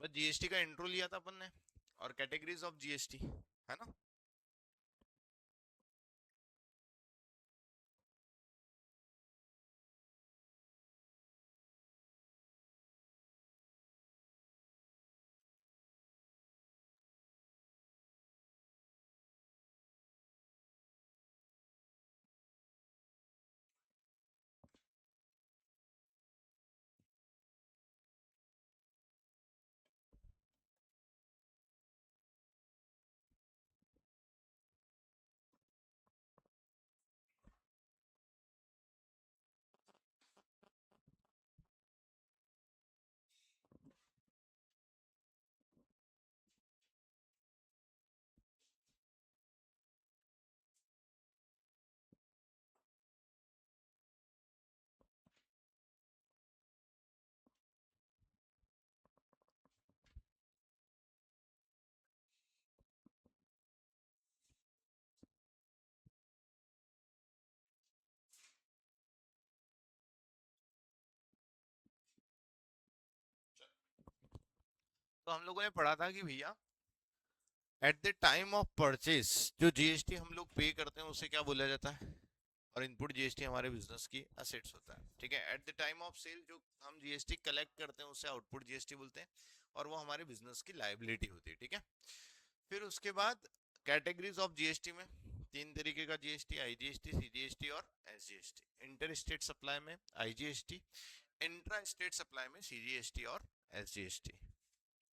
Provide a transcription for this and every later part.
बस जीएसटी का इंट्रो लिया था अपन ने और कैटेगरीज ऑफ जीएसटी, है ना। तो हम लोगों ने पढ़ा था कि भैया eight the time of purchase जो जीएसटी हम लोग पे करते हैं उसे क्या बोला जाता है, और इनपुट जीएसटी हमारे बिजनेस की असेट्स होता है, ठीक है। At the time of sale जो हम जीएसटी कलेक्ट करते हैं उसे आउटपुट जीएसटी बोलते हैं, और वो हमारे बिजनेस की लायबिलिटी होती है, ठीक है। फिर उसके बाद कैटेगरीज ऑफ जीएसटी में तीन तरीके का जीएसटी, आईजीएसटी, सीजीएसटी और एसजीएसटी। इंटर स्टेट सप्लाई में आईजीएसटी, इंट्रा स्टेट सप्लाई में सीजीएसटी और एसजीएसटी,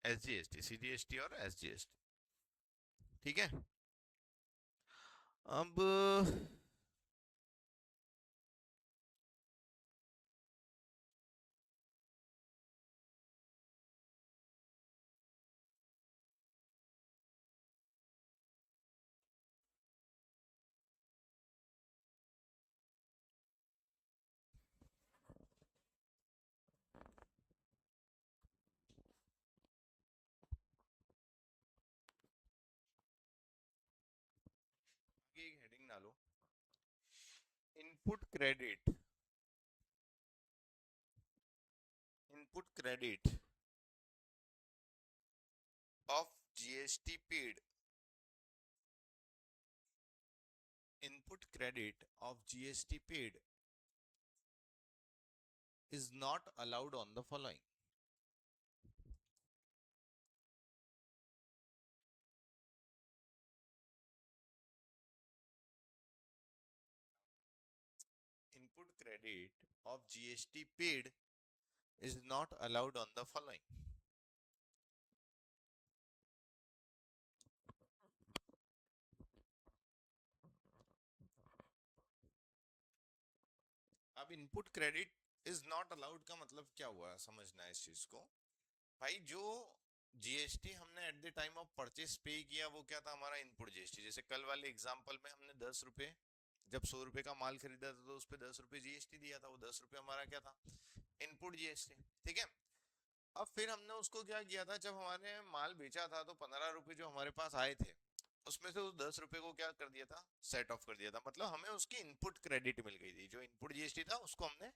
एसजीएसटी, सीजीएसटी और एसजीएसटी, ठीक है। अब एक हेडिंग डालो, input credit, input credit of GST paid, input credit of GST paid is not allowed on the following. Input credit of GST paid is not allowed on the following. अब input credit is not allowed का मतलब क्या हुआ, समझना है इस चीज को। भाई जो जीएसटी हमने eight the time of purchase पे किया वो क्या था, हमारा इनपुट जीएसटी। जैसे कल वाले एग्जांपल में हमने 10 रुपए, जब 100 रुपए का माल खरीदा था तो उस पर 10 रुपए जीएसटी दिया था, वो 10 रुपए हमारा क्या था, इनपुट जीएसटी, ठीक है। अब फिर हमने उसको क्या किया था, जब हमारे माल बेचा था तो 15 रुपए जो हमारे पास आए थे उसमें से उस 10 रुपए को क्या कर दिया था, सेट ऑफ कर दिया था। मतलब हमें उसकी इनपुट क्रेडिट मिल गई थी, जो इनपुट जीएसटी था उसको हमने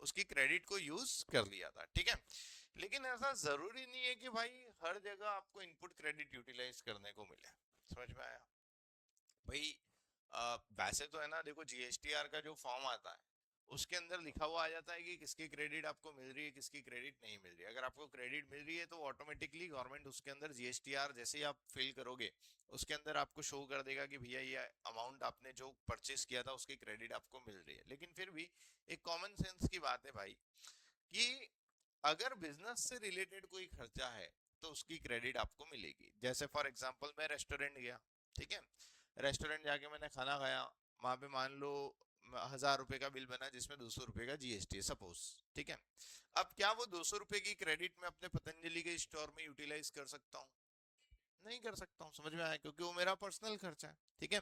उसकी क्रेडिट को यूज कर लिया था, ठीक है। लेकिन ऐसा जरूरी नहीं है कि भाई हर जगह आपको इनपुट क्रेडिट यूटिलाइज करने को मिले। समझ में आया भाई। वैसे तो है ना, देखो जीएसटीआर का जो फॉर्म आता है उसके अंदर लिखा हुआ आ जाता है कि किसकी क्रेडिट आपको मिल रही है, किसकी क्रेडिट नहीं मिल रही है। अगर आपको क्रेडिट मिल रही है तो ऑटोमेटिकली गवर्नमेंट उसके अंदर जीएसटीआर जैसे ही आप फिल करोगे उसके अंदर आपको शो कर देगा कि भैया ये अमाउंट आपने जो परचेस किया था उसकी क्रेडिट आपको मिल रही है। लेकिन फिर भी एक कॉमन सेंस की बात है भाई कि अगर बिजनेस से रिलेटेड कोई खर्चा है तो उसकी क्रेडिट आपको मिलेगी। जैसे फॉर एग्जांपल मैं रेस्टोरेंट गया, ठीक है, रेस्टोरेंट जाके मैंने खाना खाया, वहां पे मान लो 1000 रुपए का बिल बना जिसमें 200 रुपए का जीएसटी है सपोज, ठीक है। अब क्या वो 200 रुपए की क्रेडिट मैं अपने पतंजलि के स्टोर में यूटिलाइज कर सकता हूँ? नहीं कर सकता हूँ, समझ में आया, क्योंकि वो मेरा पर्सनल खर्चा है, ठीक है।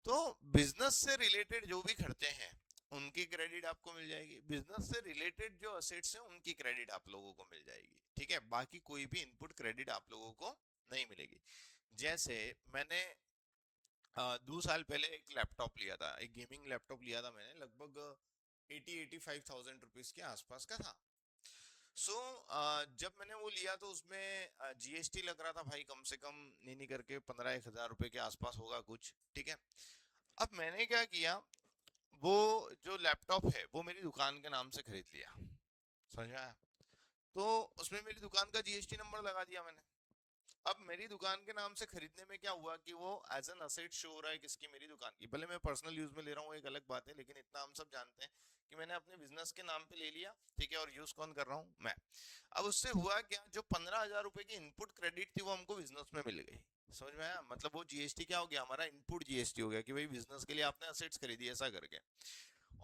तो बिजनेस से रिलेटेड जो भी खर्चे हैं उनकी क्रेडिट आपको मिल जाएगी, बिजनेस से रिलेटेड जो असेट्स हैं उनकी क्रेडिट आप लोगों को मिल जाएगी, ठीक है। बाकी कोई भी इनपुट क्रेडिट आप लोगों को नहीं मिलेगी। जैसे मैंने 2 साल पहले एक लैपटॉप लिया था, एक गेमिंग लैपटॉप लिया था मैंने, लगभग 85,000 रुपीज के आसपास का था। सो जब मैंने वो लिया तो उसमें जीएसटी लग रहा था भाई, कम से कम नहीं नहीं करके 15 एक हजार रुपए के आसपास होगा कुछ, ठीक है। अब मैंने क्या किया, वो जो लैपटॉप है वो मेरी दुकान के नाम से खरीद लिया, समझ में आया। तो उसमें मेरी दुकान का जीएसटी नंबर लगा दिया मैंने। अब मेरी दुकान के नाम से खरीदने में क्या हुआ कि वो एज एन असेट शो हो रहा है किसकी, मेरी दुकान की। भले मैं पर्सनल यूज में ले रहा हूँ एक अलग बात है, लेकिन इतना हम सब जानते हैं कि मैंने अपने बिजनेस के नाम पे ले लिया, ठीक है, और यूज कौन कर रहा हूँ मैं। अब उससे हुआ क्या, जो 15 हजार रुपए की इनपुट क्रेडिट थी वो हमको बिजनेस में मिल गई, समझ में आया। मतलब वो जीएसटी क्या हो गया, हमारा इनपुट जीएसटी हो गया कि भाई बिजनेस के लिए आपने असेट्स खरीदी ऐसा करके।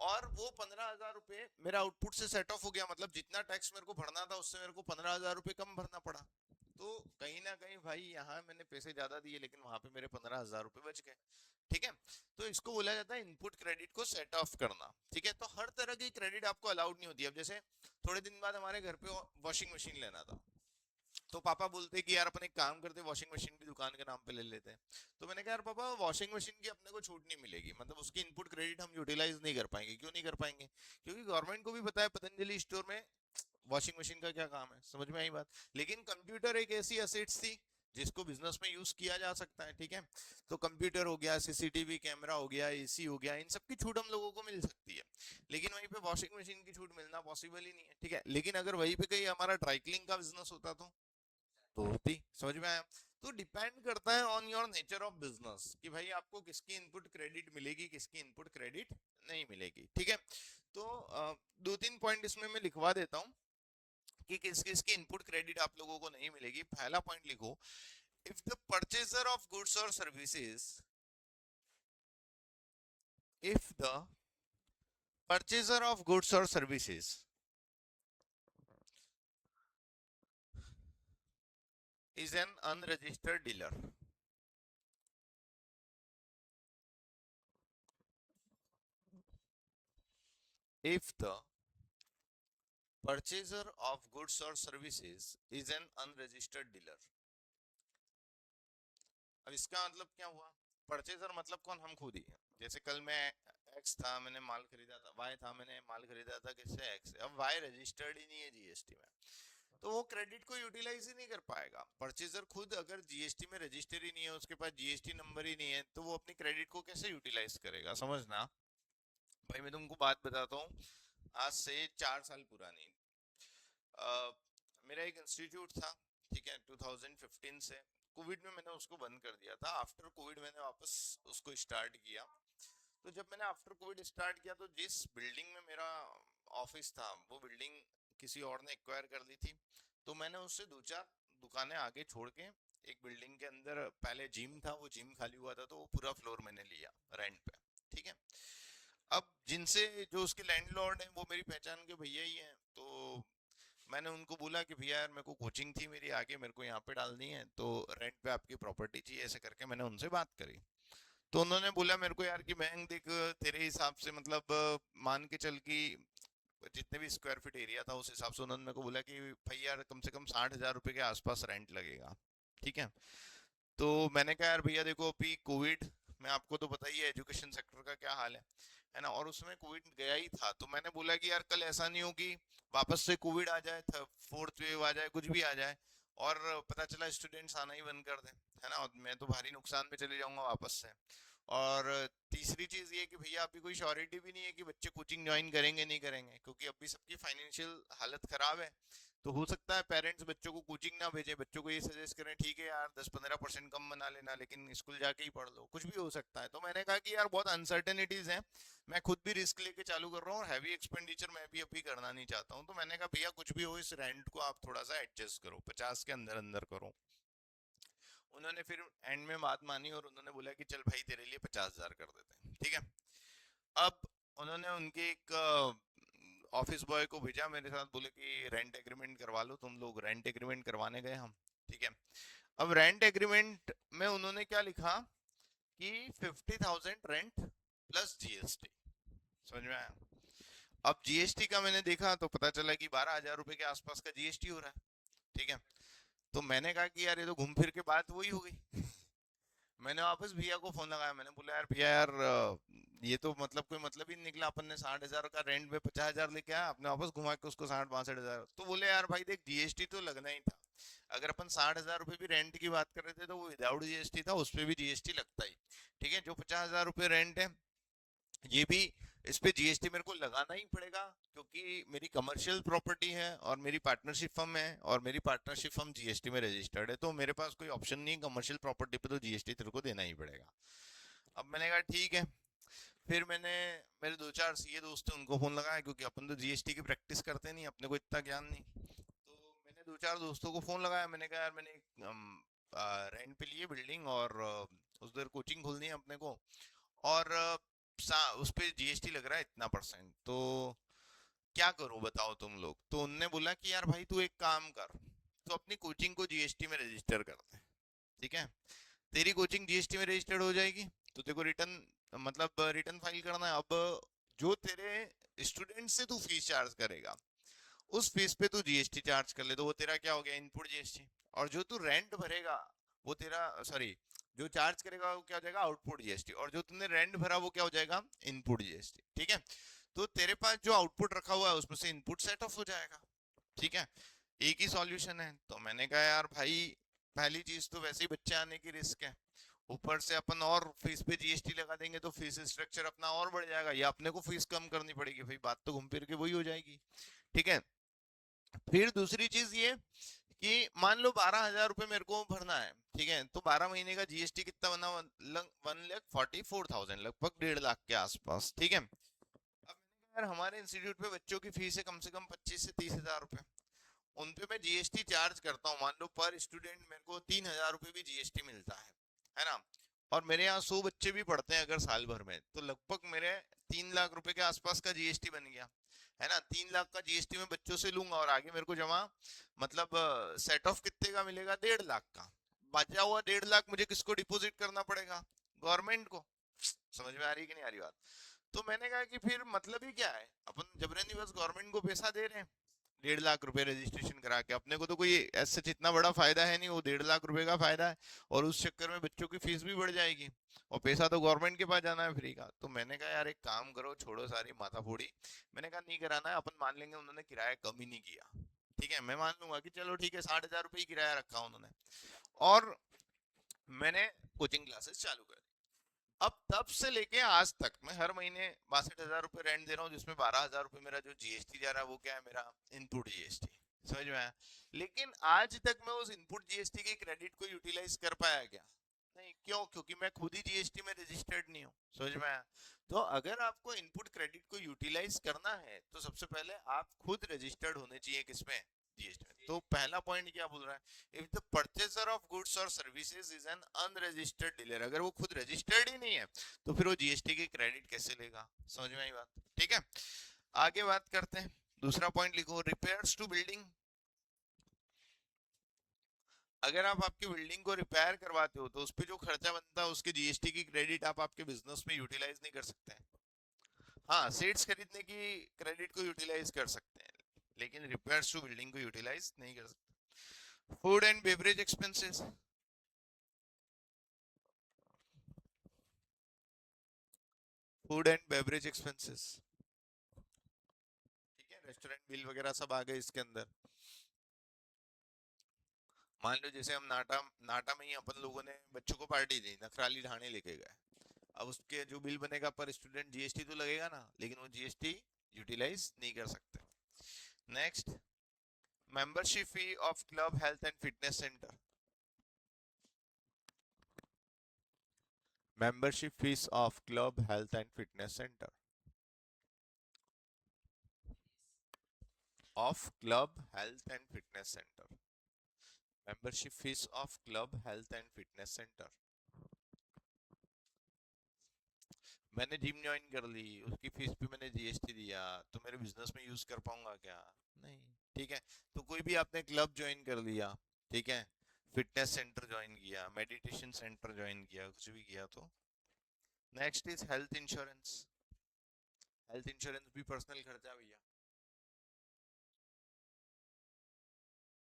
और वो 15 हजार रुपए मेरा आउटपुट से सेट ऑफ हो गया, मतलब जितना टैक्स मेरे को भरना था उससे मेरे को 15 हजार रुपए कम भरना पड़ा। तो कहीं ना कहीं भाई यहाँ मैंने पैसे ज्यादा दिए लेकिन वहां पे मेरे 15 हजार रुपए बच गए, ठीक है। तो इसको बोला जाता है इनपुट क्रेडिट को सेट ऑफ करना, ठीक है। तो हर तरह की क्रेडिट आपको अलाउड नहीं होती। अब जैसे थोड़े दिन बाद हमारे घर पे वॉशिंग मशीन लेना था, तो पापा बोलते कि यार अपन एक काम करते, वॉशिंग मशीन भी दुकान के नाम पे ले लेते हैं। तो मैंने कहा यार पापा, वॉशिंग मशीन की अपने को छूट नहीं मिलेगी, मतलब उसकी इनपुट क्रेडिट हम यूटिलाइज नहीं कर पाएंगे। क्यों नहीं कर पाएंगे? क्योंकि गवर्नमेंट को भी पता है पतंजलि स्टोर में वॉशिंग मशीन का क्या काम है, समझ में आई बात। लेकिन कंप्यूटर एक ऐसी असेट्स थी जिसको बिजनेस में यूज किया जा सकता है, ठीक है। तो कंप्यूटर हो गया, सीसीटीवी कैमरा हो गया, एसी हो गया, इन सब की छूट हम लोगों को मिल सकती है। लेकिन वहीं पे वॉशिंग मशीन की छूट मिलना पॉसिबल ही नहीं है, ठीक है। लेकिन अगर वहीं पे कहीं हमारा ड्राई क्लीनिंग का बिजनेस होता तो होती, समझ में आया। तो डिपेंड करता है on your nature of business कि भाई आपको किसकी इनपुट क्रेडिट मिलेगी, किसकी इनपुट क्रेडिट नहीं मिलेगी, ठीक है। तो दो तीन पॉइंट इसमें मैं लिखवा देता हूँ कि किस किस की इनपुट क्रेडिट आप लोगों को नहीं मिलेगी। पहला पॉइंट लिखो, if the purchaser of goods और services, if the purchaser of goods और services is an unregistered dealer, if the purchaser of goods or services is an unregistered dealer। अब इसका मतलब क्या हुआ? परचेजर मतलब कौन? हम खुद ही हैं। जैसे कल मैं एक्स था, मैंने माल खरीदा था, वाई था, मैंने माल खरीदा था किससे? एक्स से। अब वाई रजिस्टर्ड ही नहीं है जीएसटी में, तो वो क्रेडिट को यूटिलाइज ही नहीं कर पाएगा। परचेजर खुद अगर जीएसटी में रजिस्टर ही नहीं है, उसके पास जीएसटी नंबर ही नहीं है, तो वो अपनी क्रेडिट को कैसे यूटिलाइज करेगा? समझना भाई, मैं तुमको बात बताता हूँ, आज से 4 साल पुरानी। अ, मेरा एक इंस्टीट्यूट था, ठीक है, 2015 से। कोविड में मैंने उसको बंद कर दिया था, आफ्टर कोविड मैंने वापस उसको स्टार्ट किया। तो जब मैंने आफ्टर कोविड स्टार्ट किया तो जिस बिल्डिंग में मेरा ऑफिस था वो बिल्डिंग किसी और ने एक्वायर कर ली थी। तो मैंने उससे दो चार दुकानें आगे छोड़ के एक बिल्डिंग के अंदर पहले जिम था, वो जिम खाली हुआ था तो वो पूरा फ्लोर मैंने लिया रेंट पे, ठीक है। अब जिनसे जो उसके लैंडलॉर्ड हैं वो मेरी पहचान के भैया ही हैं, तो मैंने उनको बोला कि भैया यार मेरे को कोचिंग थी मेरी आगे, मेरे को यहाँ पे डालनी है, तो रेंट पे आपकी प्रॉपर्टी चाहिए, ऐसे करके मैंने उनसे बात करी। तो उन्होंने बोला मेरे को यार कि मैं देख तेरे हिसाब से मतलब मान के चल कि जितने भी स्क्वायर फीट एरिया था उस हिसाब से उन्होंने मेरे को बोला कि भाई यार कम से कम 60 हजार रुपए के आसपास रेंट लगेगा, ठीक है। तो मैंने कहा यार भैया देखो अभी कोविड में आपको तो पता ही है एजुकेशन सेक्टर का क्या हाल है ना, और उसमें कोविड गया ही था। तो मैंने बोला कि यार कल ऐसा नहीं हो कि वापस से कोविड आ जाए, फोर्थ वेव आ जाए, कुछ भी आ जाए, और पता चला स्टूडेंट्स आना ही बंद कर दें, है ना, और मैं तो भारी नुकसान में चले जाऊंगा वापस से। और तीसरी चीज ये कि भैया अभी कोई श्योरिटी भी नहीं है कि बच्चे कोचिंग ज्वाइन करेंगे नहीं करेंगे, क्योंकि अभी सबकी फाइनेंशियल हालत खराब है। तो हो सकता है पेरेंट्स बच्चों को कोचिंग ना भेजें, बच्चों को ये सजेस्ट करें ठीक है यार 10-15% कम बना लेना लेकिन स्कूल जाके ही पढ़ लो, कुछ भी हो सकता है। तो मैंने कहा कि यार बहुत अनसर्टेनिटीज हैं, मैं खुद भी रिस्क लेके चालू कर रहा हूँ और हैवी एक्सपेंडिचर मैं भी अभी करना नहीं चाहता हूँ। तो मैंने कहा भैया कुछ भी हो इस रेंट को आप थोड़ा सा एडजस्ट करो, 50 के अंदर अंदर करो। उन्होंने फिर एंड में बात मानी और उन्होंने बोला कि चल भाई तेरे लिए 50 हजार कर देते हैं, ठीक है। अब उन्होंने उनके एक ऑफिस बॉय को भेजा मेरे साथ, बोले कि रेंट एग्रीमेंट करवा लो तुम लोग। रेंट एग्रीमेंट करवाने गए हम, ठीक है। अब रेंट एग्रीमेंट में उन्होंने क्या लिखा कि 50,000 रेंट प्लस जीएसटी, समझ में आया। अब जीएसटी का मैंने देखा तो पता चला कि 12 हजार रुपए के आसपास का जीएसटी हो रहा है, ठीक है। तो मैंने कहा कि यार ये तो घूम फिर के बात वही हो गई। मैंने वापस भैया को फोन लगाया, मैंने बोला यार भैया यार ये तो मतलब कोई मतलब ही नहीं निकला। अपन ने 60,000 का रेंट में 50,000 लेके आया, अपने वापस घुमा के उसको 60-62,000। तो बोले यार भाई देख, जीएसटी तो लगना ही था। अगर अपन 60,000 रुपये भी रेंट की बात कर रहे थे तो वो विदाउट जीएसटी था, उस पर भी जीएसटी लगता ही। ठीक है, जो 50,000 रुपये रेंट है, ये भी, इस पे जीएसटी मेरे को लगाना ही पड़ेगा, क्योंकि मेरी कमर्शियल प्रॉपर्टी है और मेरी पार्टनरशिप फर्म है, और मेरी पार्टनरशिप फर्म जीएसटी में रजिस्टर्ड है, तो मेरे पास कोई ऑप्शन नहीं, कमर्शियल प्रॉपर्टी पे तो जीएसटी तेरे को देना ही पड़ेगा। अब मैंने कहा ठीक है। फिर मैंने, मेरे दो चार सीए दोस्त हैं, उनको फोन लगाया, क्योंकि अपन तो जीएसटी की प्रैक्टिस करते नहीं, अपने को इतना ज्ञान नहीं। तो मैंने दो चार दोस्तों को फोन लगाया, मैंने कहा यार मैंने रेंट पे लिए बिल्डिंग, और उधर कोचिंग खोलनी है अपने को, और उस पे जीएसटी लग रहा है इतना परसेंट, तो क्या करूं बताओ तुम लोग। तो उनने बोला कि यार भाई तू एक काम कर, तो अपनी कोचिंग को जीएसटी में रजिस्टर कर दे। ठीक है, तेरी कोचिंग जीएसटी में रजिस्टर्ड हो जाएगी, तो तेरे को रिटर्न, मतलब रिटर्न फाइल करना है। अब जो तेरे स्टूडेंट से तू फीस चार्ज करेगा, उस फीस पे तू जीएसटी चार्ज कर ले, तो वो तेरा क्या हो गया, इनपुट जीएसटी। और जो तू रेंट भरेगा, वो तेरा, सॉरी, जो चार्ज करेगा वो क्या हो जाएगा, आउटपुट जीएसटी। और जो तुमने रेंट भरा वो क्या हो जाएगा, इनपुट जीएसटी। ठीक है, तो तेरे पास जो आउटपुट रखा हुआ है उसमें से इनपुट सेट ऑफ हो जाएगा। ठीक है, एक ही सॉल्यूशन है। तो मैंने कहा यार भाई, पहली चीज तो वैसे ही बच्चे आने की रिस्क है, ऊपर से अपन और फीस पे जीएसटी लगा देंगे तो फीस स्ट्रक्चर अपना और बढ़ जाएगा, या अपने को फीस कम करनी पड़ेगी, भाई बात तो घूम फिर के वही हो जाएगी। ठीक है, फिर दूसरी चीज ये कि मान लो 12,000 रुपये मेरे को भरना है। ठीक है, तो 12 महीने का जीएसटी कितना बना, 1,44,000, लगभग 1.5 लाख के आसपास। ठीक है, अब मैंने कहा यार हमारे इंस्टीट्यूट पे बच्चों की फीस है कम से कम 25 से 30 हजार रुपए, उन पे मैं जीएसटी चार्ज करता हूँ, मान लो पर स्टूडेंट मेरे को 3,000 रुपये भी जीएसटी मिलता है ना। और मेरे यहाँ 100 बच्चे भी पढ़ते हैं अगर साल भर में, तो लगभग मेरे 3 लाख रुपए के आसपास का जीएसटी बन गया, है ना। 3 लाख का जीएसटी में बच्चों से लूंगा, और आगे मेरे को जमा, मतलब सेट ऑफ कितने का मिलेगा, 1.5 लाख का। बचा हुआ 1.5 लाख मुझे किसको डिपॉजिट करना पड़ेगा, गवर्नमेंट को। समझ में आ रही है कि नहीं आ रही बात। तो मैंने कहा कि फिर मतलब ही क्या है, अपन जबरनी बस गवर्नमेंट को पैसा दे रहे हैं। 1.5 लाख रुपए रजिस्ट्रेशन करा के अपने को तो कोई ऐसे इतना बड़ा फायदा है नहीं, वो 1.5 लाख रुपए का फायदा है। और उस चक्कर में बच्चों की फीस भी बढ़ जाएगी, और पैसा तो गवर्नमेंट के पास जाना है फ्री का। तो मैंने कहा यार एक काम करो, छोड़ो सारी माथाफोड़ी। मैंने कहा नहीं कराना है, अपन मान लेंगे उन्होंने किराया कम ही नहीं किया। ठीक है, मैं मान लूंगा कि चलो ठीक है, 60,000 रुपये ही किराया रखा उन्होंने, और मैंने कोचिंग क्लासेस चालू कर। अब तब से लेके आज तक मैं हर महीने 62,000 रुपये रेंट दे रहा हूँ, जिसमें 12,000 रुपये मेरा जो जीएसटी जा रहा है वो क्या है, मेरा इनपुट जीएसटी। समझ में आया। लेकिन आज तक मैं उस इनपुट जीएसटी के क्रेडिट को यूटिलाइज कर पाया क्या, नहीं। क्यों, क्योंकि मैं खुद ही जीएसटी में रजिस्टर्ड नहीं हूँ। समझ में आया। तो अगर आपको इनपुट क्रेडिट को यूटिलाइज करना है, तो सबसे पहले आप खुद रजिस्टर्ड होने चाहिए, किसमें, जीएसटी में। तो पहला पॉइंट क्या बोल रहा है, if the purchaser of goods और services is an unregistered dealer, अगर वो खुद रजिस्टर्ड ही नहीं है, तो फिर वो जीएसटी के क्रेडिट कैसे लेगा। समझ में आई बात। ठीक है, आगे बात करते हैं। दूसरा पॉइंट लिखो, रिपेयर्स टू बिल्डिंग। अगर आप आपकी बिल्डिंग को रिपेयर करवाते हो, तो उस पर जो खर्चा बनता है उसके जीएसटी की क्रेडिट आप आपके बिजनेस में यूटिलाइज नहीं कर सकते हैं। हाँ, सीट्स खरीदने की क्रेडिट को यूटिलाइज कर सकते हैं, लेकिन रिपेयर्स टू बिल्डिंग को यूटिलाइज नहीं कर सकते। Food and beverage expenses, food and beverage expenses. ठीक है, रेस्टोरेंट बिल वगैरह सब आ गए इसके अंदर। मान लो जैसे हम नाटा नाटा में ही अपन लोगों ने बच्चों को पार्टी दी, नखराली ढाणे लेके गए। अब उसके जो बिल बनेगा पर स्टूडेंट, जीएसटी तो लगेगा ना, लेकिन वो जीएसटी यूटिलाइज नहीं कर सकते। Next, membership fee of club health and fitness centre. Membership fees of club health and fitness centre, of club health and fitness centre, membership fees of club health and fitness centre. मैंने gym join कर ली, उसकी fees पे मैंने GST दिया, तो मेरे business में use कर पाऊंगा क्या, नहीं। ठीक है, तो कोई भी आपने क्लब ज्वाइन कर लिया, ठीक है, फिटनेस सेंटर ज्वाइन किया, मेडिटेशन सेंटर ज्वाइन किया, कुछ भी किया, तो next is health insurance. Health insurance भी पर्सनल खर्चा भैया।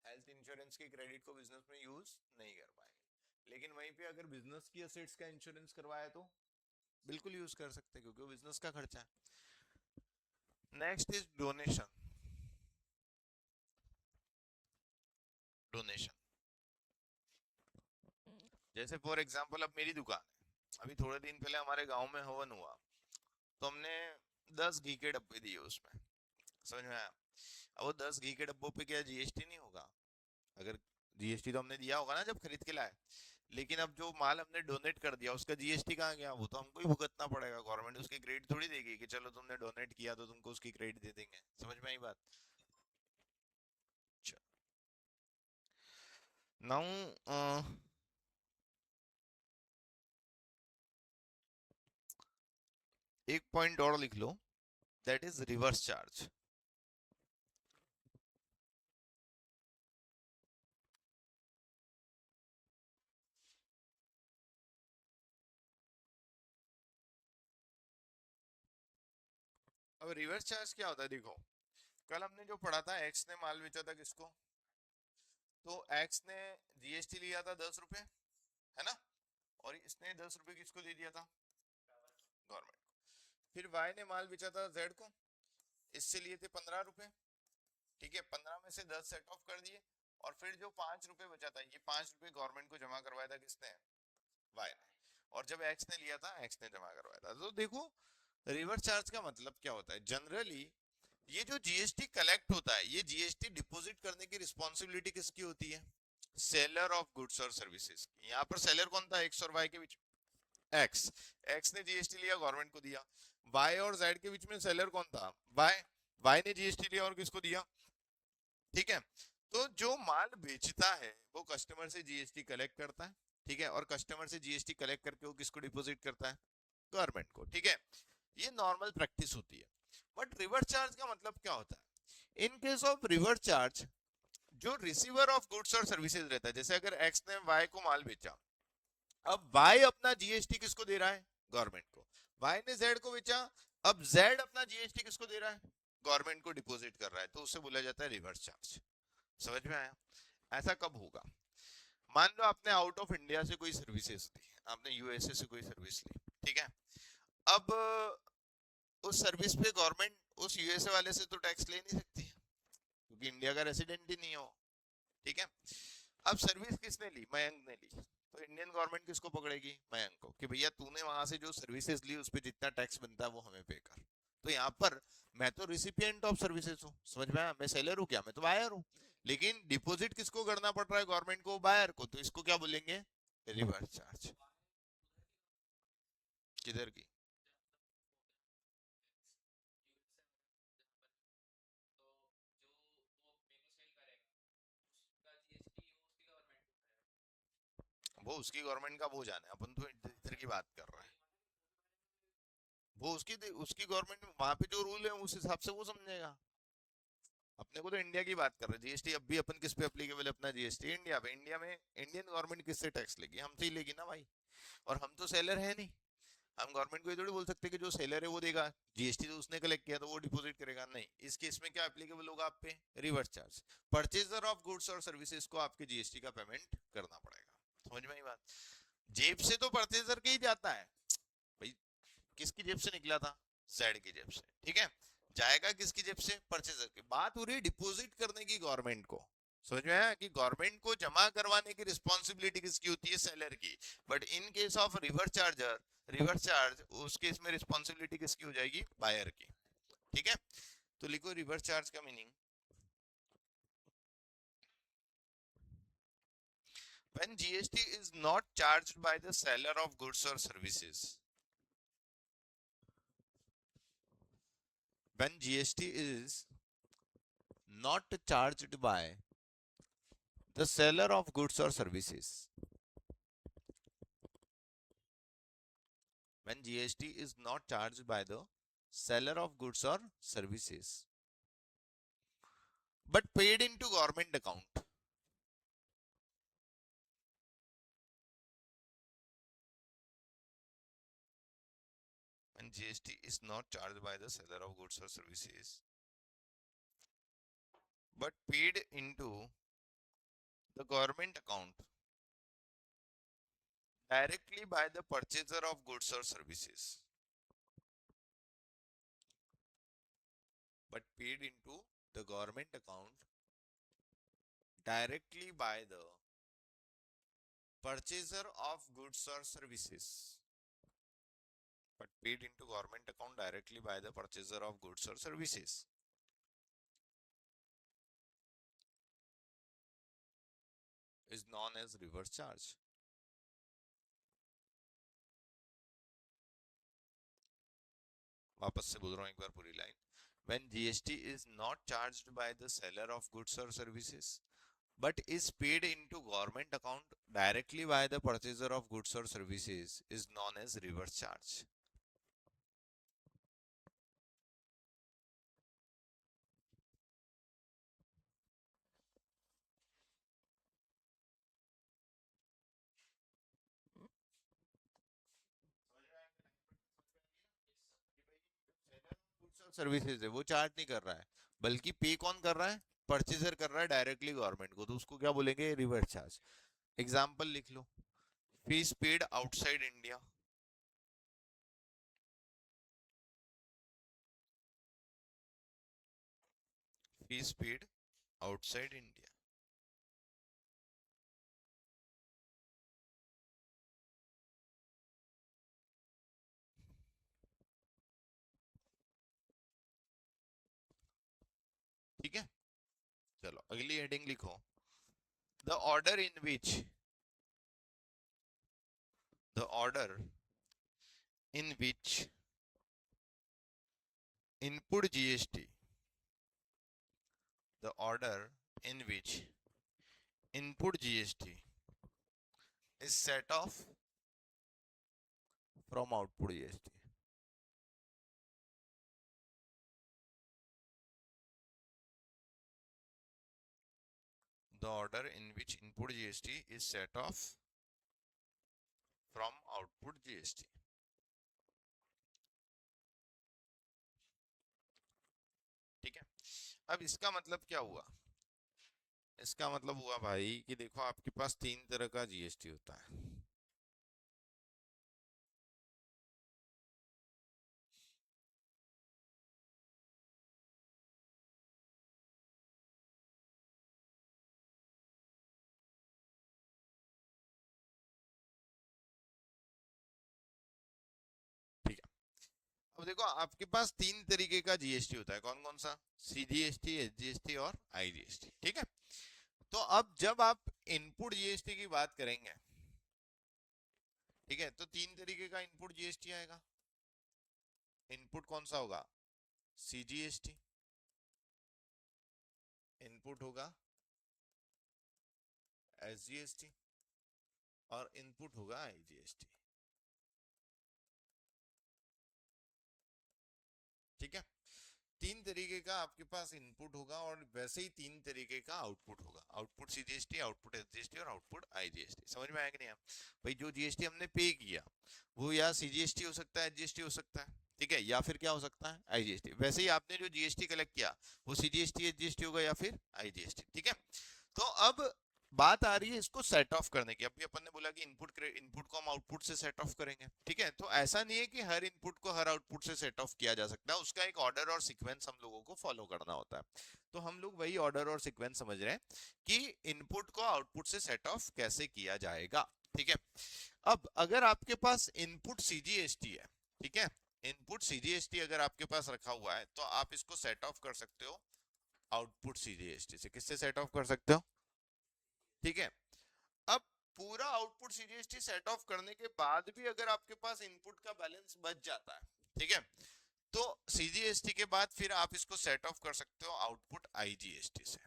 हेल्थ इंश्योरेंस के क्रेडिट को बिजनेस में यूज नहीं कर पाएंगे, लेकिन वहीं पे अगर बिजनेस की असेट्स का इंश्योरेंस करवाया तो बिल्कुल यूज कर सकते हैं क्योंकि वो बिजनेस का खर्चा है। Next is donation. डोनेशन जैसे फॉर एग्जांपल अब मेरी दुकान है, अभी थोड़े दिन पहले हमारे गांव में हवन हुआ, तो हमने 10 घी के डब्बे दिए उसमें, समझ में आया। अब वो 10 घी के डब्बों पे क्या जीएसटी नहीं होगा? अगर जीएसटी तो हमने दिया होगा ना जब खरीद के लाए, लेकिन अब जो माल हमने डोनेट कर दिया उसका जीएसटी कहाँ गया? वो तो हमको ही भुगतना पड़ेगा। गवर्नमेंट उसकी क्रेडिट थोड़ी देगी कि चलो तुमने डोनेट किया तो तुमको उसकी क्रेडिट दे देंगे। समझ में आई बात? नाउ एक पॉइंट और लिख लो, दैट इज रिवर्स चार्ज। अब रिवर्स चार्ज क्या होता है? देखो, कल हमने जो पढ़ा था, एक्स ने माल बेचा था किसको? तो एक्स ने जीएसटी लिया था 10 रुपए, है ना? और इसने 10 रुपए किसको दे दिया था? गवर्नमेंट को। फिर वाई ने माल बेचा था जेड को, इससे लिए थे 15 रुपए, ठीक है, 15 में से 10 सेट ऑफ कर दिए, और फिर जो 5 रुपए बचा था, ये 5 रुपए गवर्नमेंट को जमा करवाया था किसने? वाई ने। और जब एक्स ने लिया था, एक्स ने जमा करवाया था। तो देखो, रिवर्स चार्ज का मतलब क्या होता है जनरली? ये जो जीएसटी कलेक्ट होता है, ये जीएसटी डिपॉजिट करने की रिस्पॉन्सिबिलिटी किसकी होती है? सेलर ऑफ गुड्स और सर्विसेज। यहाँ पर सेलर कौन था एक्स और वाई के बीच? एक्स। एक्स ने जीएसटी लिया, गवर्नमेंट को दिया। वाई और जेड के बीच में सेलर कौन था? वाई। वाई ने जीएसटी लिया और किसको दिया? ठीक है। तो जो माल बेचता है वो कस्टमर से जीएसटी कलेक्ट करता है, ठीक है, और कस्टमर से जीएसटी कलेक्ट करके वो किसको डिपॉजिट करता है? गवर्नमेंट को, ठीक है। ये नॉर्मल प्रैक्टिस होती है। बट रिवर्स चार्ज का मतलब क्या होता है? In case of reverse charge, जो रिसीवर ऑफ गुड्स और सर्विसेज रहता है, जैसे अगर एक्स ने वाई को माल बेचा, अब वाई अपना जीएसटी किसको दे रहा है? गवर्नमेंट को। वाई ने जेड को बेचा, अब जेड अपना जीएसटी किसको दे रहा है? गवर्नमेंट को डिपॉजिट कर रहा है, तो उसे बोला जाता है रिवर्स चार्ज। समझ में आया? ऐसा कब होगा? मान लो आपने आउट ऑफ इंडिया से कोई सर्विसेज ली, आपने यूएसए से कोई सर्विस ली, ठीक है। अब उस सर्विस पे गवर्नमेंट उस यूएसए वाले से तो टैक्स ले नहीं सकती है, क्योंकि इंडिया का रेसिडेंट ही नहीं हो, ठीक है। अब सर्विस किसने ली? मयंक ने ली, तो इंडियन गवर्नमेंट किसको पकड़ेगी? मयंक को, कि भैया तूने वहां से जो सर्विसेज ली उस पे जितना टैक्स बनता है वो हमें पे कर। तो यहाँ पर मैं तो रिसिपिएंट ऑफ सर्विसेज हूँ, समझ में आया? मैं सेलर हूँ क्या? मैं तो बायर हूँ। लेकिन डिपॉजिट किसको करना पड़ रहा है? गवर्नमेंट को, बायर को। तो इसको क्या बोलेंगे? Reverse charge. किधर की? वो उसकी गवर्नमेंट का वो जाने, अपन तो इधर की बात कर रहे हैं। वो उसकी उसकी गवर्नमेंट में वहां पे जो रूल है उस हिसाब से वो समझेगा। अपने को तो इंडिया की बात कर रहे हैं। जीएसटी अब भी अपन किस पे अप्लीकेबल है? अपना जीएसटी इंडिया पे। इंडिया में इंडियन गवर्नमेंट किससे टैक्स लेगी? हमसे ही लेगी ना भाई। और हम तो सेलर है नहीं, हम गवर्नमेंट को ये थोड़ी बोल सकते कि जो सेलर है वो देगा जीएसटी, तो उसने कलेक्ट किया तो वो डिपॉजिट करेगा। नहीं, इस केस में क्या एप्लीकेबल होगा आप पे? Reverse charge. Purchaser of goods और सर्विसेज को आपके जीएसटी का पेमेंट करना पड़ेगा। समझ में आई बात? जेब से तो परचेजर के ही जाता है भाई। किसकी जेब से निकला था? जेड की जेब से, ठीक है। जाएगा किसकी जेब से? परचेजर की। बात हो रही है डिपॉजिट करने की गवर्नमेंट को। समझ में आया कि गवर्नमेंट को जमा करवाने की रिस्पॉन्सिबिलिटी किसकी होती है? सेलर की। But in case of reverse charger, reverse charge, उस केस में रिस्पॉन्सिबिलिटी किसकी हो जाएगी? बायर की, ठीक है। तो लिखो रिवर्स चार्ज का meaning. when GST is not charged by the seller of goods or services, when GST is not charged by the seller of goods or services, when GST is not charged by the seller of goods or services but paid into government account, when GST is not charged by the seller of goods or services but paid into the government account, directly by the purchaser of goods or services but paid into the government account directly by the purchaser of goods or services but paid into government account directly by the purchaser of goods or services is known as reverse charge. वापस से बोल रहा हूं एक बार पूरी line. When GST is not charged by the seller of goods or services but is paid into government account directly by the purchaser of goods or services is known as reverse charge. Services है वो charge नहीं कर रहा है बल्कि पे कौन कर रहा है, परचेजर कर रहा है डायरेक्टली गवर्नमेंट को, तो उसको क्या बोलेंगे, रिवर्स चार्ज. एग्जांपल लिख लो, fees paid outside India, fees paid outside India. ठीक है, चलो अगली हेडिंग लिखो, the order in which, the order in which input GST, the order in which input GST is set off from output GST. The order in which input GST is set off from output GST. ठीक है, अब इसका मतलब क्या हुआ, इसका मतलब हुआ भाई कि देखो आपके पास तीन तरह का जीएसटी होता है. ठीक है, अब देखो आपके पास तीन तरीके का जीएसटी होता है, कौन कौन सा, सीजीएसटी, एसजीएसटी और आईजीएसटी. ठीक है, तो अब जब आप इनपुट जीएसटी की बात करेंगे, ठीक है, तो तीन तरीके का इनपुट जीएसटी आएगा. इनपुट कौन सा होगा, सीजीएसटी, इनपुट होगा एसजीएसटी और इनपुट होगा आईजीएसटी. ठीक है, तीन तरीके का आपके पास इनपुट होगा और वैसे ही तीन तरीके का आउटपुट होगा, आउटपुट सीजीएसटी, आउटपुट एसजीएसटी और आउटपुट आईजीएसटी. समझ में आया कि नहीं आप भाई, जो जीएसटी हमने पे किया वो या सीजीएसटी हो सकता है, एसजीएसटी हो सकता है, ठीक है, या फिर क्या हो सकता है, आईजीएसटी. वैसे ही आपने जो जीएसटी कलेक्ट किया वो सीजीएसटी, एसजीएसटी होगा या फिर आईजीएसटी. ठीक है, तो अब बात आ रही है इसको सेट ऑफ करने की. अभी अपन ने बोला कि इनपुट को हम आउटपुट से सेट ऑफ करेंगे. ठीक है, तो ऐसा नहीं है कि हर इनपुट को हर आउटपुट से सेट ऑफ किया जा सकता है, उसका एक ऑर्डर और सीक्वेंस हम लोगों को फॉलो करना होता है. तो हम लोग वही ऑर्डर और सीक्वेंस समझ रहे हैं कि इनपुट को आउटपुट से सेट ऑफ कैसे किया जाएगा. ठीक है, अब अगर आपके पास इनपुट सीजीएसटी है, ठीक है, इनपुट सीजीएसटी अगर आपके पास रखा हुआ है तो आप इसको सेट ऑफ कर सकते हो आउटपुट सीजीएसटी से. किससे सेट ऑफ कर सकते हो, ठीक है. अब पूरा आउटपुट सीजीएसटी सेट ऑफ करने के बाद भी अगर आपके पास इनपुट का बैलेंस बच जाता है, ठीक है, तो सीजीएसटी के बाद फिर आप इसको सेट ऑफ कर सकते हो आउटपुट आईजीएसटी से.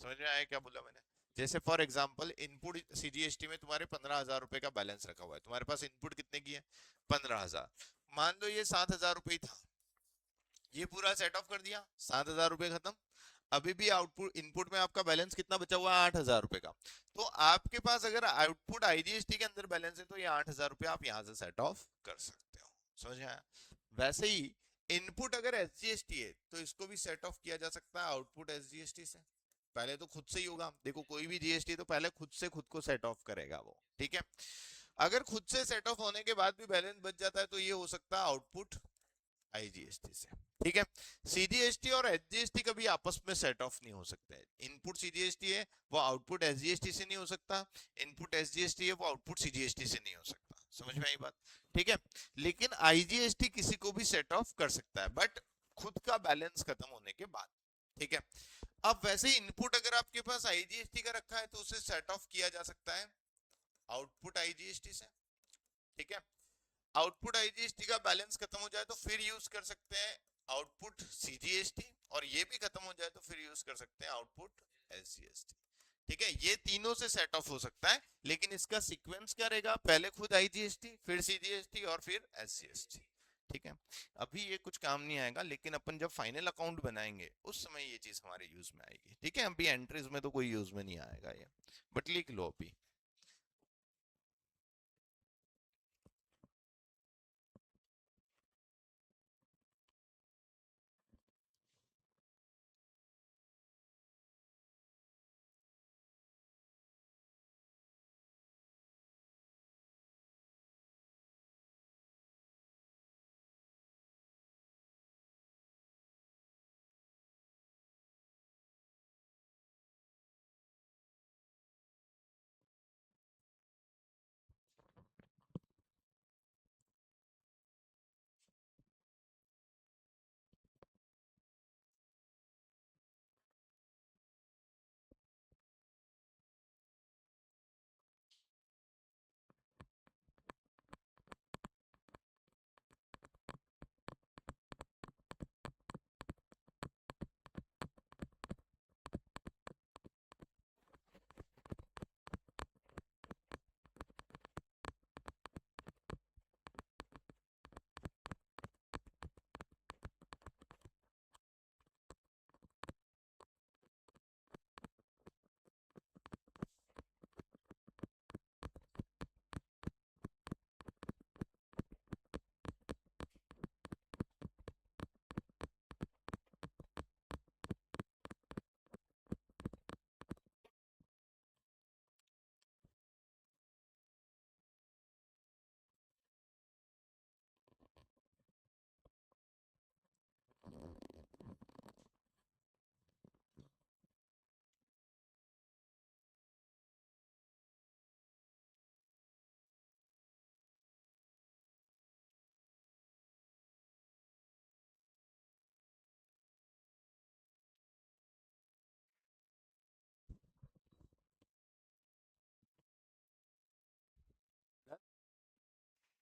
समझ में आया क्या बोला मैंने, जैसे फॉर एग्जांपल इनपुट सीजीएसटी में तुम्हारे 15,000 रुपए का बैलेंस रखा हुआ है, तुम्हारे पास इनपुट कितने की है, 15,000. मान लो ये 7,000 रुपए था, ये पूरा सेट ऑफ कर दिया, 7,000 रुपए खत्म. अभी भी आउटपुट इनपुट में आपका बैलेंस कितना बचा हुआ है, 8,000 रुपए का. तो आपके पास अगर आउटपुट आईजीएसटी के अंदर बैलेंस है तो ये 8,000 रुपए आप यहाँ से सेट ऑफ कर सकते हो. समझ आया. वैसे ही इनपुट अगर एसजीएसटी है तो इसको भी सेट ऑफ किया जा सकता है आउटपुट एसजीएसटी से. पहले तो खुद से ही होगा, देखो कोई भी जीएसटी तो पहले खुद से खुद को सेट ऑफ करेगा वो. ठीक है, अगर खुद से सेट ऑफ होने के बाद भी बैलेंस बच जाता है तो ये हो सकता है आउटपुट आईजीएसटी से। ठीक है, सीजीएसटी और एचजीएसटी कभी आपस में सेट ऑफ नहीं हो सकते हैं। इनपुट सीजीएसटी है वो आउटपुट एसजीएसटी से नहीं हो सकता, इनपुट एसजीएसटी है वो आउटपुट सीजीएसटी से नहीं हो सकता। समझ में आई बात? ठीक है, लेकिन आईजीएसटी किसी को भी सेट ऑफ कर सकता है, बट खुद का बैलेंस खत्म होने के बाद। ठीक है, अब वैसे इनपुट अगर आपके पास आईजीएसटी का रखा है तो उसे सेट ऑफ किया जा सकता है आउटपुट आईजीएसटी से। ठीक है, आउटपुट आईजीएसटी का बैलेंस खत्म हो जाए तो फिर यूज कर सकते हैं आउटपुट सीजीएसटी, और ये भी खत्म हो जाए तो फिर यूज कर सकते हैं आउटपुट एसजीएसटी। ठीक है, ये तीनों से सेट ऑफ हो सकता है, लेकिन इसका सीक्वेंस क्या रहेगा, पहले खुद आईजीएसटी फिर सीजीएसटी और फिर एसजीएसटी। ठीक है, अभी ये कुछ काम नहीं आएगा, लेकिन अपन जब फाइनल अकाउंट बनाएंगे उस समय ये चीज हमारे यूज में आएगी। ठीक है, अभी एंट्रीज में तो कोई यूज में नहीं आएगा ये, बट लिख लो अभी।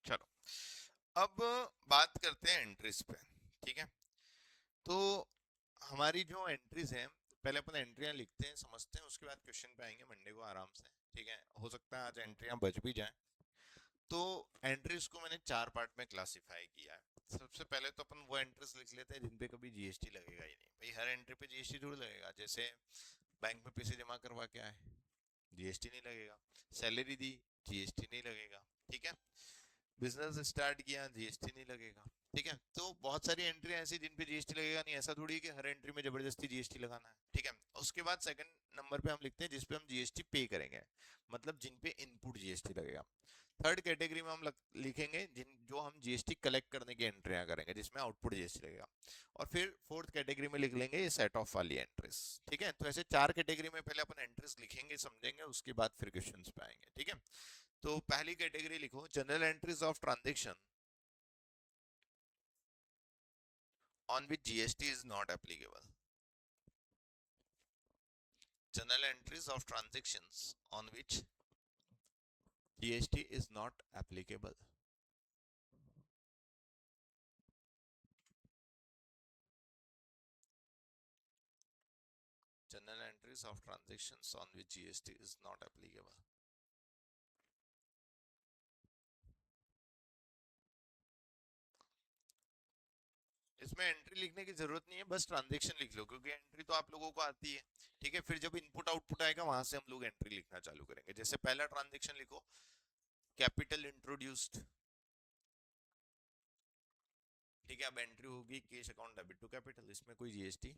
चलो, अब बात करते हैं एंट्रीज पे। ठीक है, तो हमारी जो एंट्रीज हैं, पहले अपन एंट्रियां लिखते हैं, समझते हैं, उसके बाद क्वेश्चन पे आएंगे मंडे को आराम से। ठीक है, हो सकता है आज एंट्रियां बच भी जाएं। तो एंट्रीज को मैंने चार पार्ट में क्लासिफाई किया है। सबसे पहले तो अपन वो एंट्रीज लिख लेते हैं जिन पे कभी जीएसटी लगेगा ही नहीं। भाई हर एंट्री पे जीएसटी थोड़ी लगेगा, जैसे बैंक में पैसे जमा करवा के आए, जीएसटी नहीं लगेगा। सैलरी दी, जीएसटी नहीं लगेगा। ठीक है, बिजनेस स्टार्ट किया, जीएसटी नहीं लगेगा। ठीक है, तो बहुत सारी एंट्री ऐसी जिन पे जीएसटी लगेगा नहीं, ऐसा थोड़ी है कि हर एंट्री में जबरदस्ती जीएसटी लगाना है। ठीक है, उसके बाद सेकंड नंबर पे हम लिखते हैं जिसपे हम जीएसटी पे करेंगे, मतलब जिन पे इनपुट जीएसटी लगेगा। थर्ड कैटेगरी में हम लिखेंगे जिन जो हम जीएसटी कलेक्ट करने की एंट्रियां करेंगे, जिसमें आउटपुट जीएसटी लगेगा। और फिर फोर्थ कैटेगरी में लिख लेंगे ये सेट ऑफ वाली एंट्रीज। ठीक है, तो ऐसे चार कैटेगरी में पहले अपन एंट्रीज लिखेंगे, समझेंगे, उसके बाद फिर क्वेश्चंस पे आएंगे। ठीक है, तो पहली कैटेगरी लिखो, general entries of transaction on which GST is not applicable. Journal entries of transactions on which GST is not applicable. Journal entries of transactions on which GST is not applicable. इसमें entry लिखने की जरूरत नहीं है, बस transaction लिख लो, क्योंकि entry तो आप लोगों को आती है। ठीक है, फिर जब इनपुट आउटपुट आएगा वहां से हम लोग एंट्री लिखना चालू करेंगे। जैसे पहला ट्रांजैक्शन लिखो, कैपिटल इंट्रोड्यूस्ड। ठीक है, अब एंट्री होगी cash account debit to capital, इसमें कोई जीएसटी।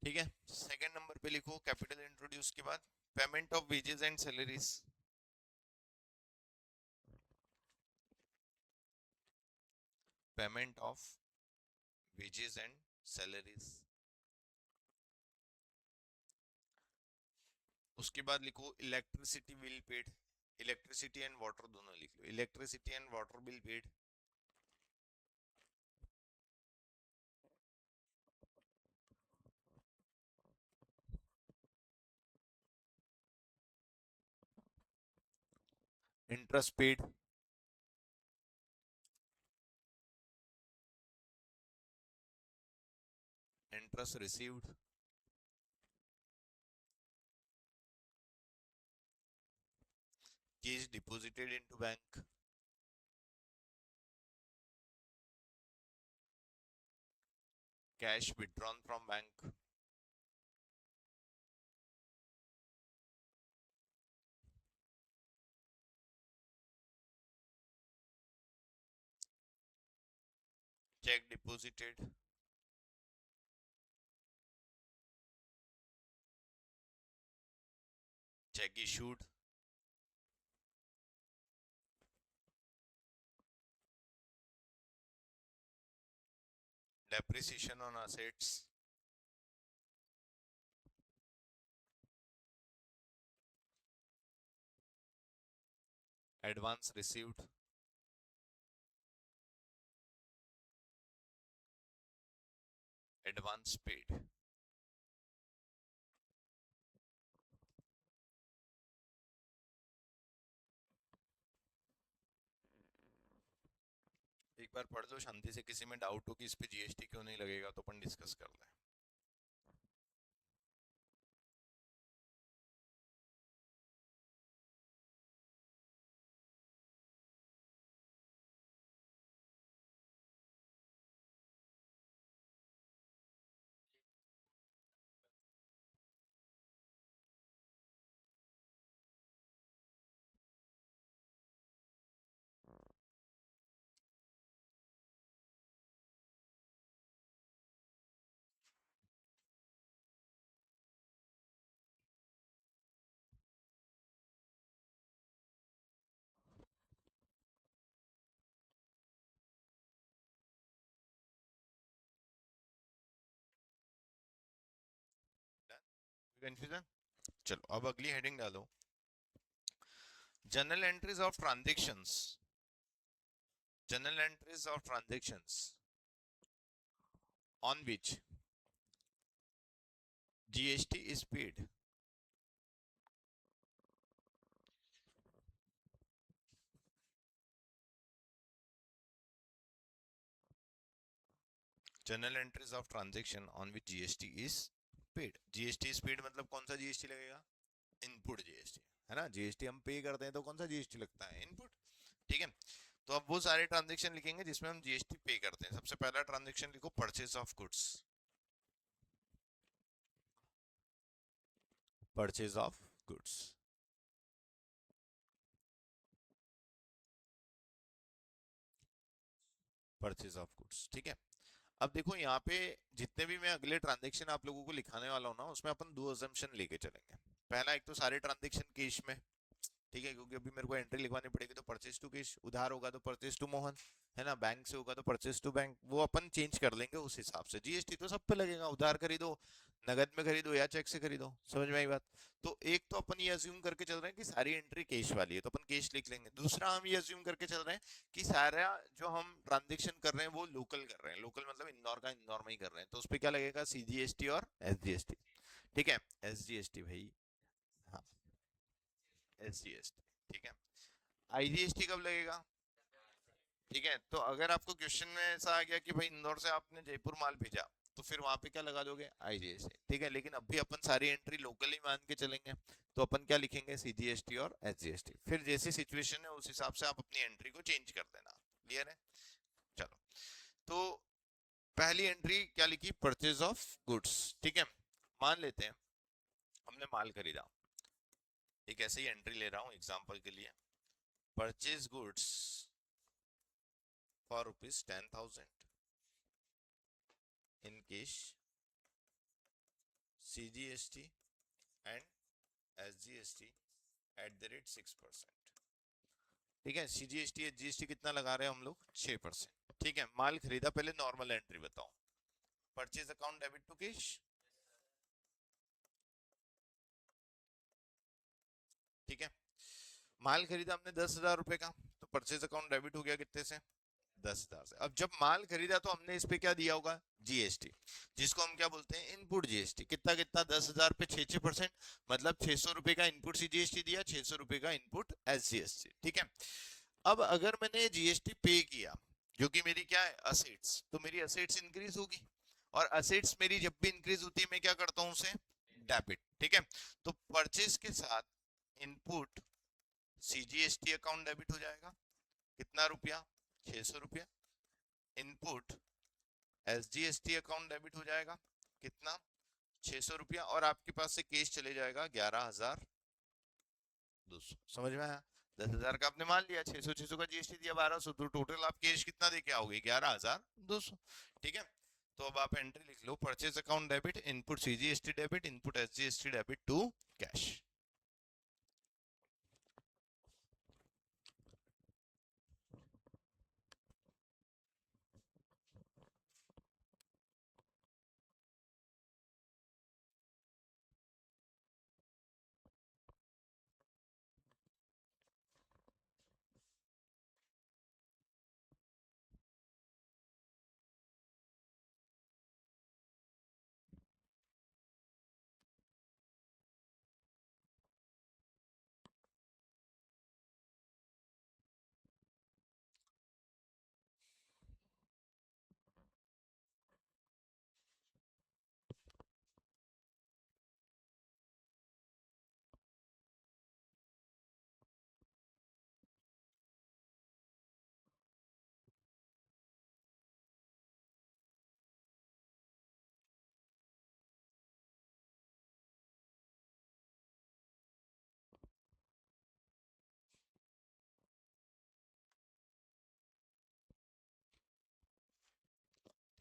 ठीक है, सेकंड नंबर पे लिखो कैपिटल इंट्रोड्यूस के बाद payment of wages and salaries, payment of wages and salaries. उसके बाद लिखो electricity bill paid, electricity and water दोनों लिख लो, electricity and water bill paid, interest paid, interest received, cash deposited into bank, cash withdrawn from bank, check deposited, check issued, depreciation on assets, advance received, advance paid। एक बार पढ़ लो शांति से, किसी में doubt हो कि इस पे जीएसटी क्यों नहीं लगेगा तो अपन डिस्कस कर लें। कंफ्यूजन? चलो अब अगली हेडिंग डालो, general entries of transactions, general entries of transactions on which GST is paid। General entries of transaction on which GST is paid, GST is paid मतलब कौन सा जीएसटी लगेगा? इनपुट जीएसटी, है ना। जीएसटी हम पे करते हैं तो कौन सा जीएसटी लगता है? इनपुट, ठीक है। तो अब वो सारे ट्रांजैक्शन लिखेंगे जिसमें हम जीएसटी पे करते हैं। सबसे पहला ट्रांजैक्शन लिखो purchase of goods, purchase of goods, purchase of goods, ठीक है। अब देखो यहाँ पे जितने भी मैं अगले ट्रांजैक्शन आप लोगों को लिखाने वाला हूँ ना, उसमें अपन दो अजम्पशन लेके चलेंगे। पहला, एक तो सारे ट्रांजैक्शन कैश में, ठीक है, क्योंकि अभी मेरे को एंट्री लिखवानी पड़ेगी। तो परचेज टू कैश, उधार होगा तो परचेज टू मोहन, है ना। बैंक से होगा तो परचेज टू बैंक, वो अपन चेंज कर लेंगे उस हिसाब से। जीएसटी तो सब पे लगेगा, उधार खरीदो, नगद में खरीदो या चेक से खरीदो, समझ में आई बात। तो एक तो अपन ये अज्यूम करके चल रहे हैं कि सारी एंट्री कैश वाली है, तो अपन कैश लिख लेंगे। दूसरा, हम ये अज्यूम करके चल रहे हैं कि सारा जो हम ट्रांजेक्शन कर रहे हैं वो लोकल कर रहे हैं। लोकल मतलब इंदौर का इंदौर में ही कर रहे हैं, तो उस पर क्या लगेगा? सीजीएसटी और एसजीएसटी, ठीक है। एसजीएसटी भाई, हाँ, एसजीएसटी, ठीक है। आईजीएसटी कब लगेगा? ठीक है। तो अगर आपको क्वेश्चन में ऐसा आ गया कि भाई इंदौर से आपने जयपुर माल भेजा, तो फिर वहां पे क्या लगा दोगे? आईजीएसटी, ठीक है। लेकिन अभी अपन सारी एंट्री लोकली मान के चलेंगे, तो अपन क्या लिखेंगे? सीजीएसटी और एसजीएसटी। फिर जैसी सिचुएशन है उस हिसाब से आप अपनी एंट्री को चेंज कर देना। क्लियर है? चलो, तो पहली एंट्री क्या लिखी? परचेज ऑफ गुड्स, ठीक है। मान लेते हैं हमने माल खरीदा, एक ऐसे ही एंट्री ले रहा हूँ एग्जांपल के लिए। Purchase goods for rupees 10,000 in cash, CGST and SGST @6%। ठीक है, CGST GST कितना लगा रहे हैं हम लोग? 6%। ठीक है, माल खरीदा, पहले नॉर्मल एंट्री बताओ। Purchase account debit to cash, ठीक है। माल खरीदा हमने 10,000 रुपए का, तो परचेज अकाउंट डेबिट हो गया कितने से? 10,000 से। अब जब माल खरीदा तो हमने इस पे क्या दिया होगा? GST, जिसको हम क्या बोलते हैं? Input GST। कितना कितना? 10,000 पे 6%, मतलब 600 रुपए का इनपुट CGST दिया, 600 रुपए का इनपुट SGST। ठीक है, अब अगर मैंने GST पे किया, जो कि मेरी क्या है? असेट्स, तो मेरी असेट्स इंक्रीज होगी, और असेट्स मेरी जब भी इंक्रीज होती है मैं क्या करता हूं? उसे डेबिट। ठीक है, तो परचेज के साथ इनपुट CGST अकाउंट डेबिट हो जाएगा, कितना रुपया? 600 रुपया। इनपुट SGST अकाउंट डेबिट हो जाएगा, कितना? 600 रुपया। और आपके पास से केस चले जाएगा 11,200। समझ में आया? 10,000 का आपने मान लिया, 600 का GST दिया, 1,200, तो टोटल आप कैश कितना दे के आओगे? 11,200। ठीक है, तो अब आप एंट्री लिख लो, purchase account debit, input CGST debit, input SGST debit to cash.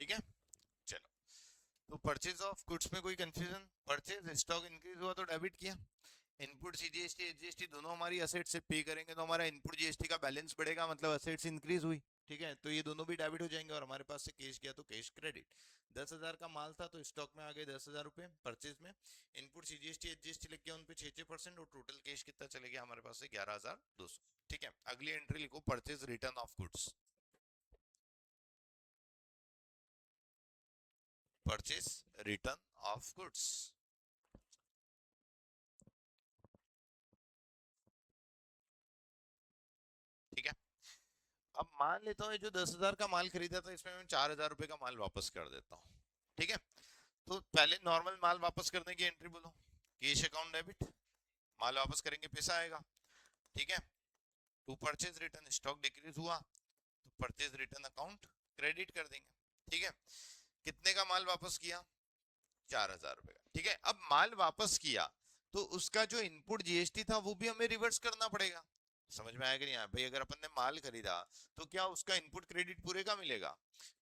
ठीक है, चलो। तो परचेज ऑफ गुड्स में कोई कंफ्यूजन? परचेज स्टॉक इंक्रीज हुआ तो डेबिट किया, इनपुट CGST SGST दोनों हमारी असेट से पे करेंगे तो हमारा इनपुट GST का बैलेंस बढ़ेगा, मतलब असेट्स इंक्रीज हुई। ठीक है, तो ये दोनों भी डेबिट हो जाएंगे, और हमारे पास से कैश गया तो कैश क्रेडिट। 10,000 का माल था तो स्टॉक में आ गए 10,000 रुपए परचेज में, इनपुट CGST SGST लग गया उन पे 6%, और टोटल कैश कितना चले गया हमारे पास से? 11,200। ठीक है, अगली एंट्री लिखो, purchase return of goods. Purchase return of goods, ठीक है। अब मान लेता हूँ जो 10,000 का माल खरीदा था, इसमें मैं 4,000 रुपए का माल वापस कर देता हूँ। ठीक है, तो पहले नॉर्मल माल वापस करने की एंट्री बोलो, कैश अकाउंट डेबिट, माल वापस करेंगे पैसा आएगा। ठीक है, to purchase return, stock decrease हुआ तो परचेज रिटर्न अकाउंट क्रेडिट कर देंगे। ठीक है, कितने का माल वापस किया? 4,000 रुपए का। ठीक है, अब माल वापस किया तो उसका जो इनपुट GST था वो भी हमें रिवर्स करना पड़ेगा। समझ में आया कि नहीं आया भाई? अगर अपन ने माल खरीदा तो क्या उसका इनपुट क्रेडिट पूरे का मिलेगा?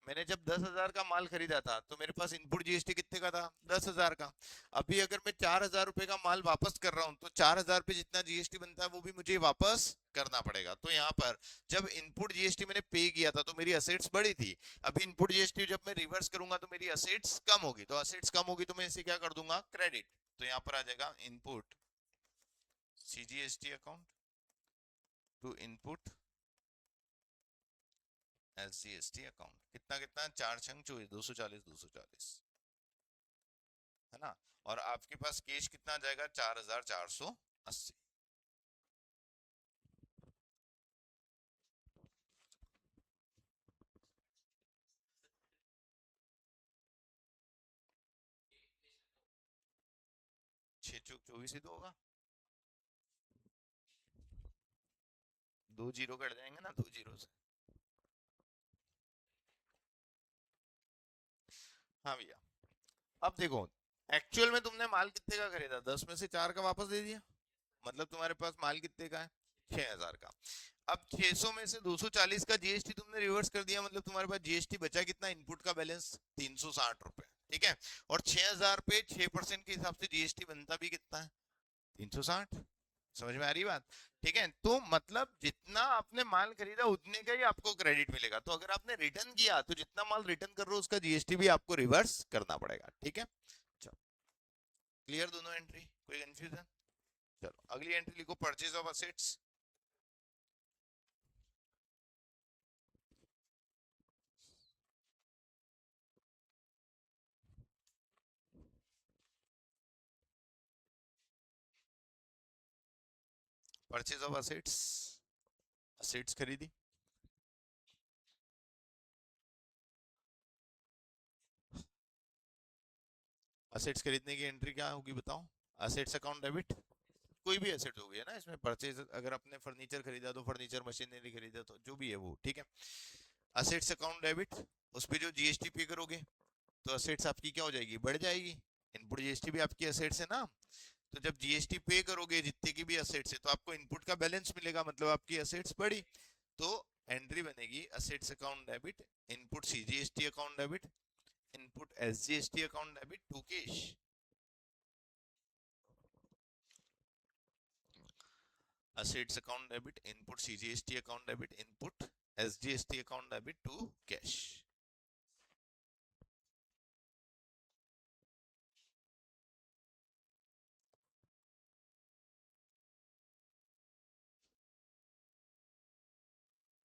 मैंने जब 10,000 का माल खरीदा था तो मेरे पास इनपुट GST कितने का था? 10,000 का। अभी अगर मैं 4,000 रुपए का माल वापस कर रहा हूँ तो 4,000 पे जितना GST बनता है वो भी मुझे वापस करना पड़ेगा। तो यहाँ पर जब इनपुट GST मैंने पे किया था तो मेरी असेट्स बड़ी थी, अभी इनपुट GST जब मैं रिवर्स करूंगा तो मेरी असेट्स कम होगी, तो असेट्स कम होगी तो मैं इसे क्या कर दूंगा? क्रेडिट। तो यहाँ पर आ जाएगा input CGST account to input SGST account. कितना कितना? 4 छंग 240, 240, है ना। और आपके पास कैश कितना आ जाएगा? 4,480। 6 चौक 24 ही तो होगा, 2 जीरो कट जाएंगे ना, 2 जीरो से। हाँ भैया, अब देखो, एक्चुअल में तुमने माल कितने का खरीदा? 10 में से 4 का वापस दे दिया, मतलब तुम्हारे पास माल कितने का है? 6,000 का। अब 600 में से 240 का GST तुमने रिवर्स कर दिया, मतलब तुम्हारे पास GST बचा कितना? इनपुट का बैलेंस 360 रुपए। ठीक है, और 6,000 पे 6% के हिसाब से GST बनता भी कितना है? 360। समझ में आ रही बात? ठीक है, तो मतलब जितना आपने माल खरीदा उतने का ही आपको क्रेडिट मिलेगा। तो अगर आपने रिटर्न किया तो जितना माल रिटर्न कर रहे हो उसका जीएसटी भी आपको रिवर्स करना पड़ेगा। ठीक है, चलो क्लियर दोनों एंट्री, कोई कंफ्यूजन? चलो अगली एंट्री लिखो, purchase of assets. Purchase of assets, assets खरीदी। असेट्स खरीदने की एंट्री क्या होगी बताओ? असेट्स अकाउंट डेबिट, कोई भी एसेट हो गया ना इसमें। परचेज अगर आपने फर्नीचर खरीदा तो फर्नीचर, मशीनरी खरीदा तो जो भी है वो। ठीक है, असेट्स अकाउंट डेबिट, उस पे जो जीएसटी पे करोगे तो असेट्स आपकी क्या हो जाएगी, बढ़ जाएगी। इनपुट जीएसटी भी आपकी असेट्स है ना, तो जब जीएसटी पे करोगे जितने की भी असेट्स है तो आपको इनपुट का बैलेंस मिलेगा, मतलब आपकी असेट्स बढ़ी। तो एंट्री बनेगी assets account debit, input CGST account debit, input SGST account debit to cash. assets account debit, input CGST account debit, input SGST account debit to cash.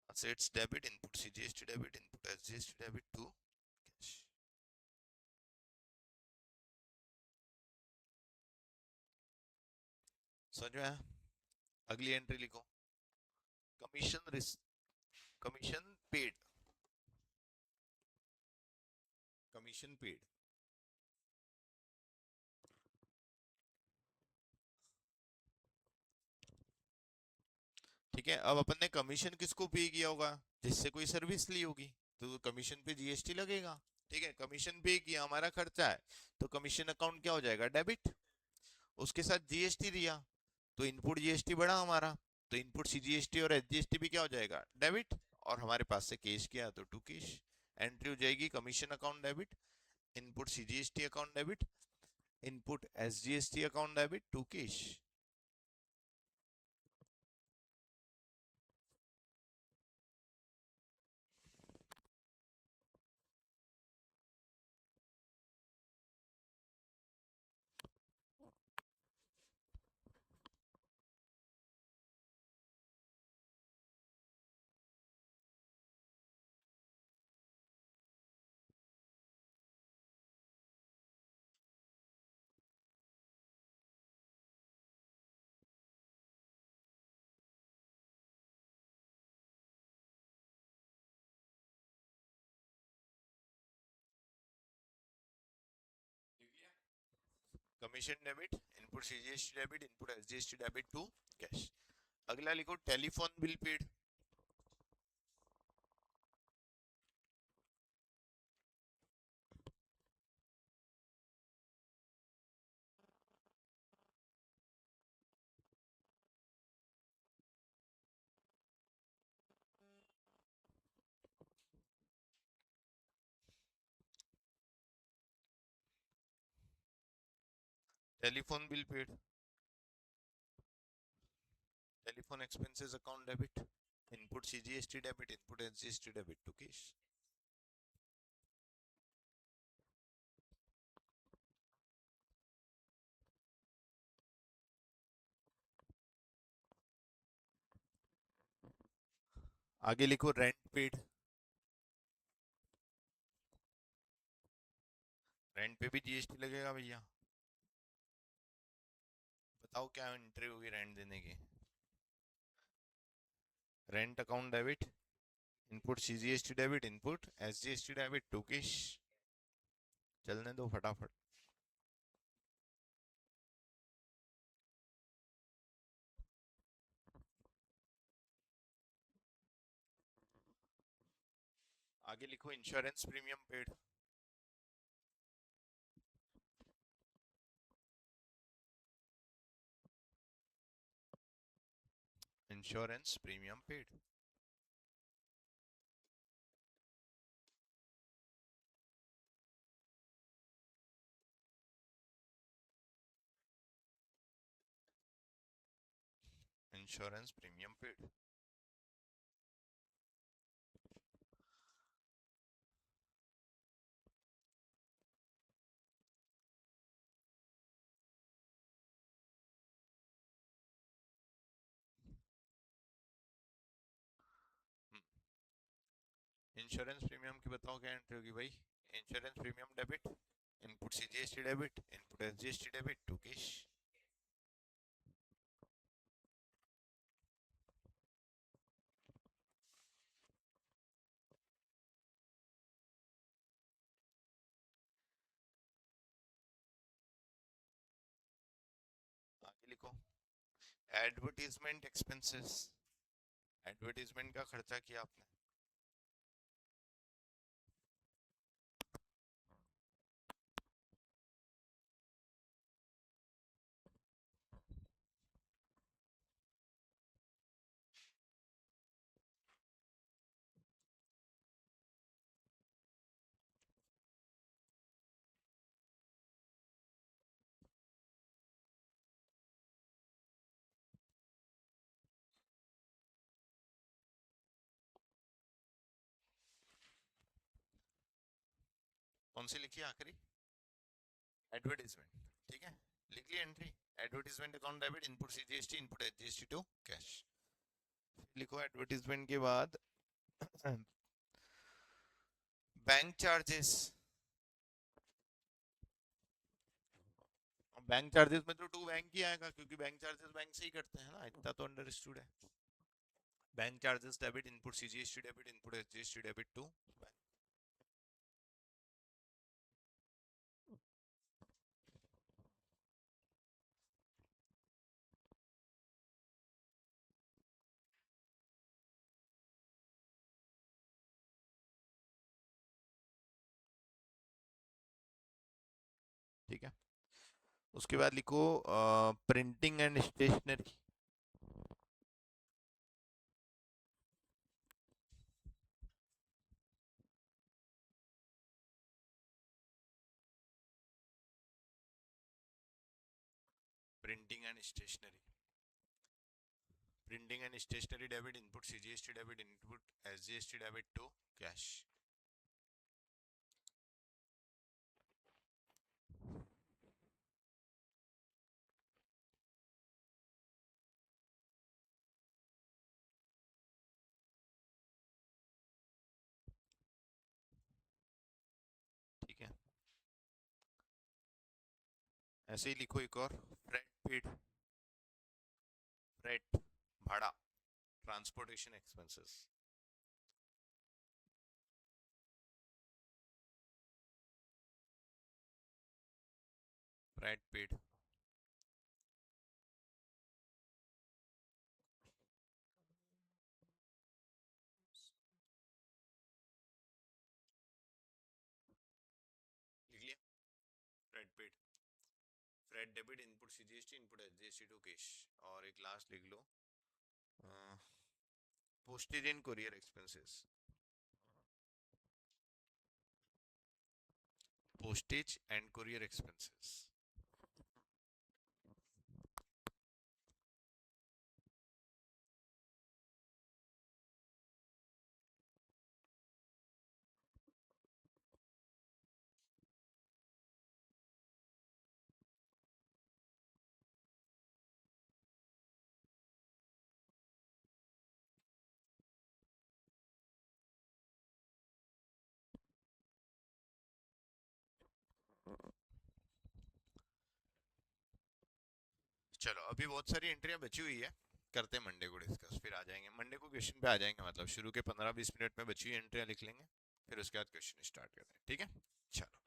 Assets debit, input CGST debit, input SGST debit to cash. समझ में आया? अगली entry लिखो, commission commission paid, commission paid. ठीक है, अब अपन ने commission किसको पे किया होगा, जिससे कोई सर्विस ली होगी, तो कमीशन पे जीएसटी लगेगा। ठीक है, कमीशन पे किया, हमारा खर्चा है, तो कमीशन अकाउंट क्या हो जाएगा, डेबिट। उसके साथ जीएसटी दिया तो इनपुट जीएसटी बढ़ा हमारा, तो इनपुट सीजीएसटी और एसजीएसटी भी क्या हो जाएगा, डेबिट। और हमारे पास से कैश किया तो टू कैश, एंट्री हो जाएगी commission account debit, input CGST account debit, input SGST account debit to cash. Commission debit, input CGST debit, input SGST debit to cash. अगला लिखो telephone bill paid. Telephone bill paid, telephone expenses account debit, input CGST debit, input SGST debit to cash. आगे लिखो rent paid, rent पे भी GST लगेगा भैया। बताओ क्या एंट्री होगी रेंट देने की, rent account debit, input CGST debit, input SGST debit to cash. चलने दो फटाफट। आगे लिखो insurance premium paid, insurance premium paid. Insurance premium paid. Insurance premium की बताओ क्या एंट्री होगी भाई। Insurance premium debit, input CGST debit, input SGST debit to cash. आगे लिखो एडवर्टीजमेंट एक्सपेंसेस। एडवर्टीजमेंट का खर्चा किया आपने। कौन सी लिखी आखिरी? एडवर्टीजमेंट। ठीक है, लिख ली entry. Advertisement account debit, input CGST, input SGST to cash. लिखो एडवर्टीजमेंट के बाद बैंक चार्जेस। बैंक चार्जेस में तो टू बैंक ही आएगा क्योंकि बैंक चार्जेस बैंक से ही करते हैं ना, इतना तो अंडरस्टूड है। Bank charges debit, input CGST debit, input SGST debit to. ठीक है, उसके बाद लिखो printing and stationery. Printing and stationery, printing and stationery debit, input CGST debit, input SGST debit to cash. ठीक है, ऐसे ही लिखो एक और फ्रेट पेड। फ्रेट भाड़ा, ट्रांसपोर्टेशन एक्सपेंसेस। Freight paid. लिख लिया freight paid. Freight debit, input CGST, input SGST to cash. और एक लास्ट लिख लो postage and courier expenses. Postage and courier expenses. चलो अभी बहुत सारी एंट्रियां बची हुई है, करते हैं मंडे को डिस्कस, फिर आ जाएंगे मंडे को क्वेश्चन पे आ जाएंगे, मतलब शुरू के 15-20 मिनट में बची हुई एंट्रियां लिख लेंगे, फिर उसके बाद क्वेश्चन स्टार्ट करते हैं। ठीक है, चलो।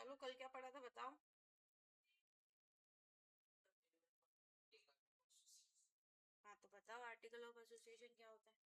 चलो कल क्या पढ़ा था बताओ। हाँ तो बताओ आर्टिकल ऑफ एसोसिएशन क्या होता है।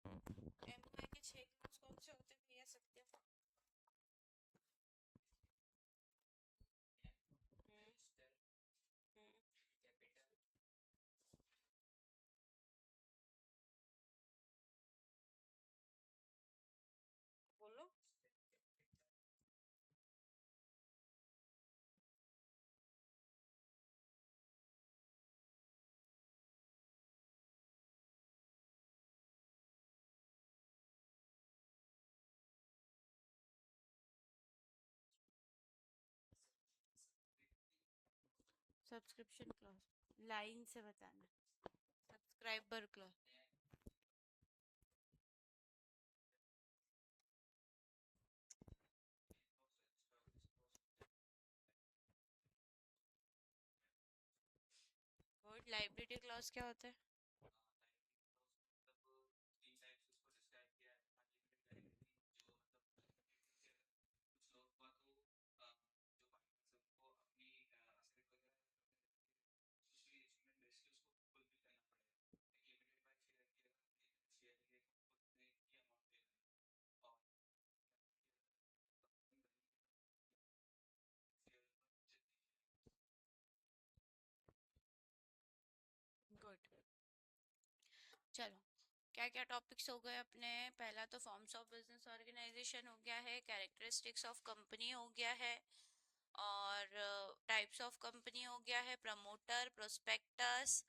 हम्म, हम्म, एमओए के 6 क्लास कौन से होते हैं भैया सत्य। हम्म, हम्म, बोलो। सब्सक्रिप्शन क्लॉज लाइन से बताना। Subscriber clause. और लाइब्रेरी क्लॉज क्या होता है। गुड। चलो क्या क्या टॉपिक्स हो गए अपने। पहला तो फॉर्म्स ऑफ बिजनेस ऑर्गेनाइजेशन हो गया है, कैरेक्टरिस्टिक्स ऑफ कंपनी हो गया है, और टाइप्स ऑफ कंपनी हो गया है, प्रमोटर, प्रोस्पेक्टस,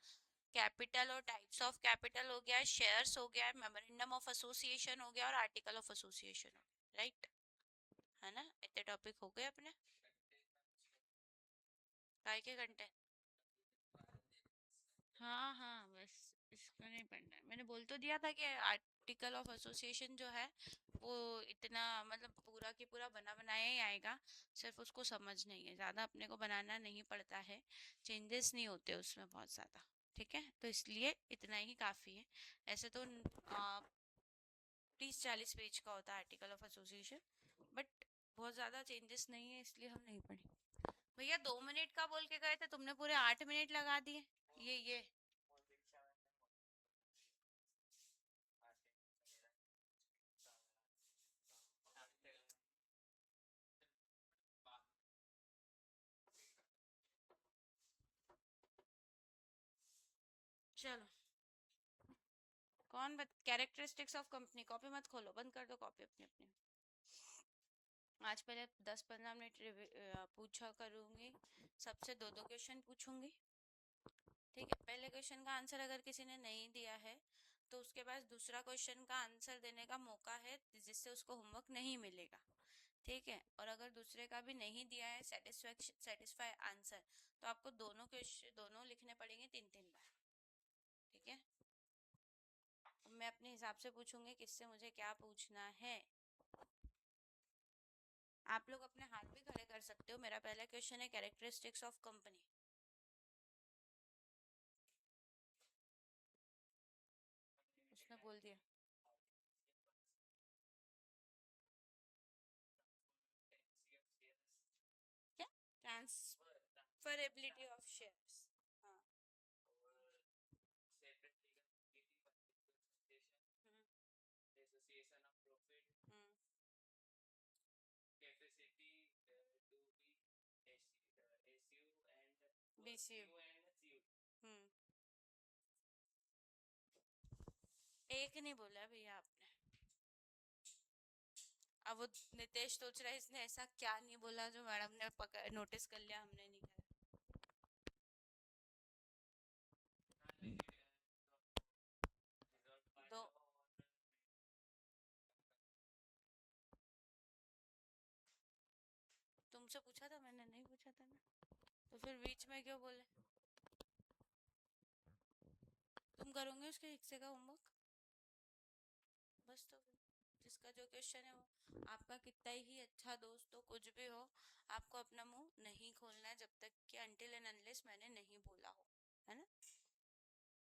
कैपिटल और टाइप्स ऑफ कैपिटल हो गया है, शेयर्स हो गया है, मेमोरेंडम ऑफ एसोसिएशन हो गया और आर्टिकल ऑफ एसोसिएशन हो गया, राइट। है ना, इतने टॉपिक हो गए अपने। काय के कंटेंट। हाँ हाँ बस इसको नहीं पढ़ना है, मैंने बोल तो दिया था कि आर्टिकल ऑफ एसोसिएशन जो है वो इतना मतलब पूरा की पूरा बना बनाया ही आएगा। सिर्फ उसको समझ नहीं है, ज़्यादा अपने को बनाना नहीं पड़ता है, चेंजेस नहीं होते उसमें बहुत ज़्यादा। ठीक है, तो इसलिए इतना ही काफ़ी है। ऐसे तो 30-40 पेज का होता है आर्टिकल ऑफ एसोसिएशन, बट बहुत ज़्यादा चेंजेस नहीं है इसलिए हम नहीं पढ़े। भैया 2 मिनट का बोल के गए थे, तुमने पूरे 8 मिनट लगा दिए। ये चलो कौन कैरेक्टरिस्टिक्स ऑफ कंपनी, कॉपी मत खोलो, बंद कर दो कॉपी अपनी अपनी। आज पहले 10-15 मिनट पूछा करूंगी, सबसे दो दो क्वेश्चन पूछूंगी। ठीक है, पहले क्वेश्चन का आंसर अगर किसी ने नहीं दिया है तो उसके पास दूसरा क्वेश्चन का आंसर देने का मौका है, जिससे उसको होमवर्क नहीं मिलेगा। ठीक है, और अगर दूसरे का भी नहीं दिया है सेटिस्फाई आंसर, तो आपको दोनों क्वेश्चन दोनों लिखने पड़ेंगे 3-3 बार। ठीक है, मैं अपने हिसाब से पूछूंगी किससे मुझे क्या पूछना है। आप लोग अपने हाथ भी खड़े कर सकते हो। मेरा पहला क्वेश्चन है कैरेक्टरिस्टिक्स ऑफ कंपनी। उसने बोल दिया। क्या, ट्रांसफरेबिलिटी ऑफ शेयर्स। हाँ। हम्म, हम्म, बीसीयू। हम्म, एक नहीं बोला भैया आपने। अब वो नितेश सोच रहा है इसने ऐसा क्या नहीं बोला जो मैडम ने पकड़ नोटिस कर लिया हमने नहीं करा। तुमसे पूछा था मैंने? नहीं पूछा था ना, तो फिर बीच में क्यों बोले? तुम करोगे उसके हिस्से का होमवर्क? बस, तो फिर जिसका जो क्वेश्चन है वो, आपका कितना ही अच्छा दोस्त हो, कुछ भी हो, आपको अपना मुंह नहीं खोलना है जब तक कि अनटिल एंड अनलेस मैंने नहीं बोला हो, है ना?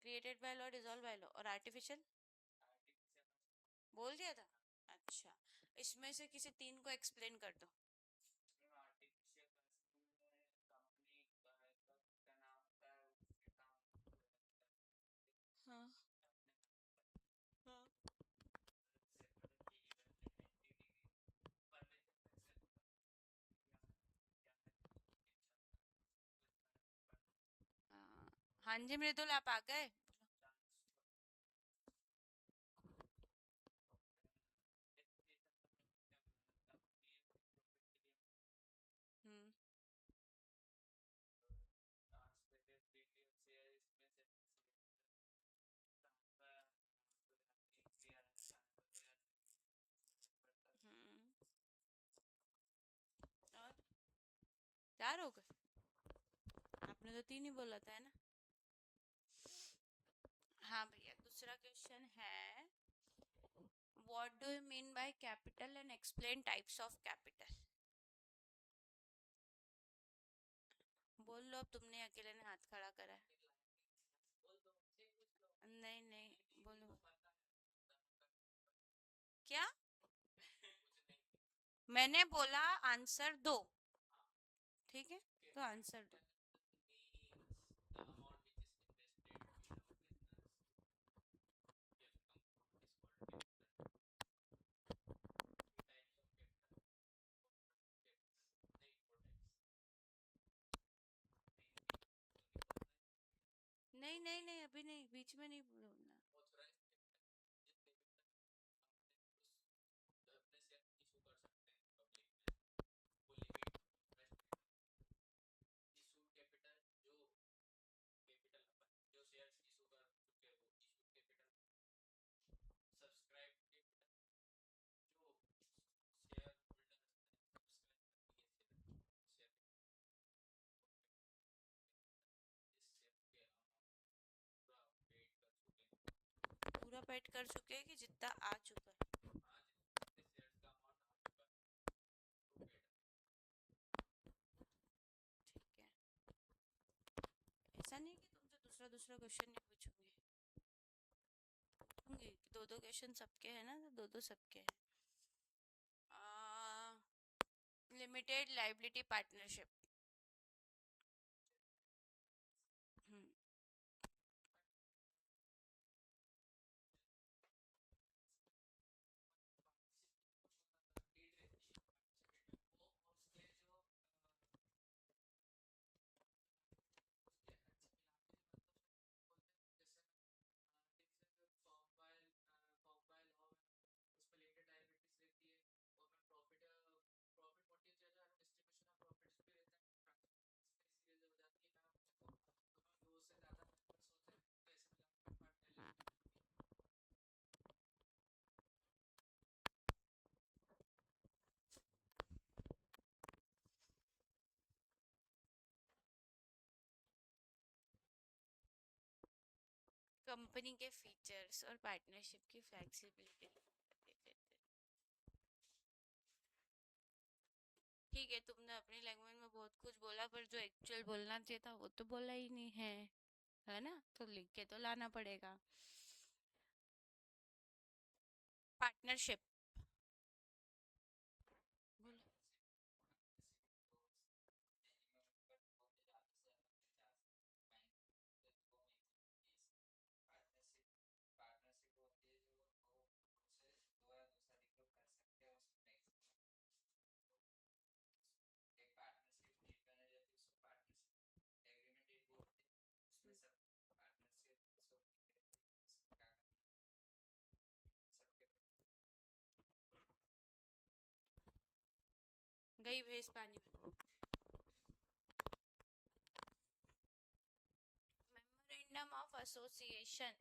Created by law, dissolve by law, और आर्टिफिशियल बोल दिया था। अच्छा, इसमें से किसी तीन को एक्सप्लेन कर दो। हाँ हाँ। हाँ हाँ जी मृदुल, आप आ गए? हम्म। हम्म। और चार हो गए? आपने तो तीन ही बोला था, है ना? हाँ भैया, दूसरा क्वेश्चन है, what do you mean by capital and explain types of capital. बोल लो, अब तुमने अकेले ने हाथ खड़ा करा है। नहीं नहीं, बोलो। क्या? मैंने बोला आंसर दो, ठीक है? तो आंसर दो। नहीं नहीं नहीं, अभी नहीं, बीच में नहीं बोलना। पूरा पेड कर चुके हैं कि जितना आ चुका है? ठीक है। ऐसा नहीं कि तुमसे दूसरा दूसरा क्वेश्चन नहीं पूछूंगी, पूछूंगी। दो दो क्वेश्चन सबके हैं ना, तो दो दो सबके हैं। Limited liability partnership. हम्म। कंपनी के फीचर्स और पार्टनरशिप की फ्लेक्सिबिलिटी। ठीक है, तुमने अपनी लैंग्वेज में बहुत कुछ बोला, पर जो एक्चुअल बोलना चाहिए था वो तो बोला ही नहीं है ना? तो लिख के तो लाना पड़ेगा। पार्टनरशिप। बोलो। गई भैंस पानी में। Memorandum of association.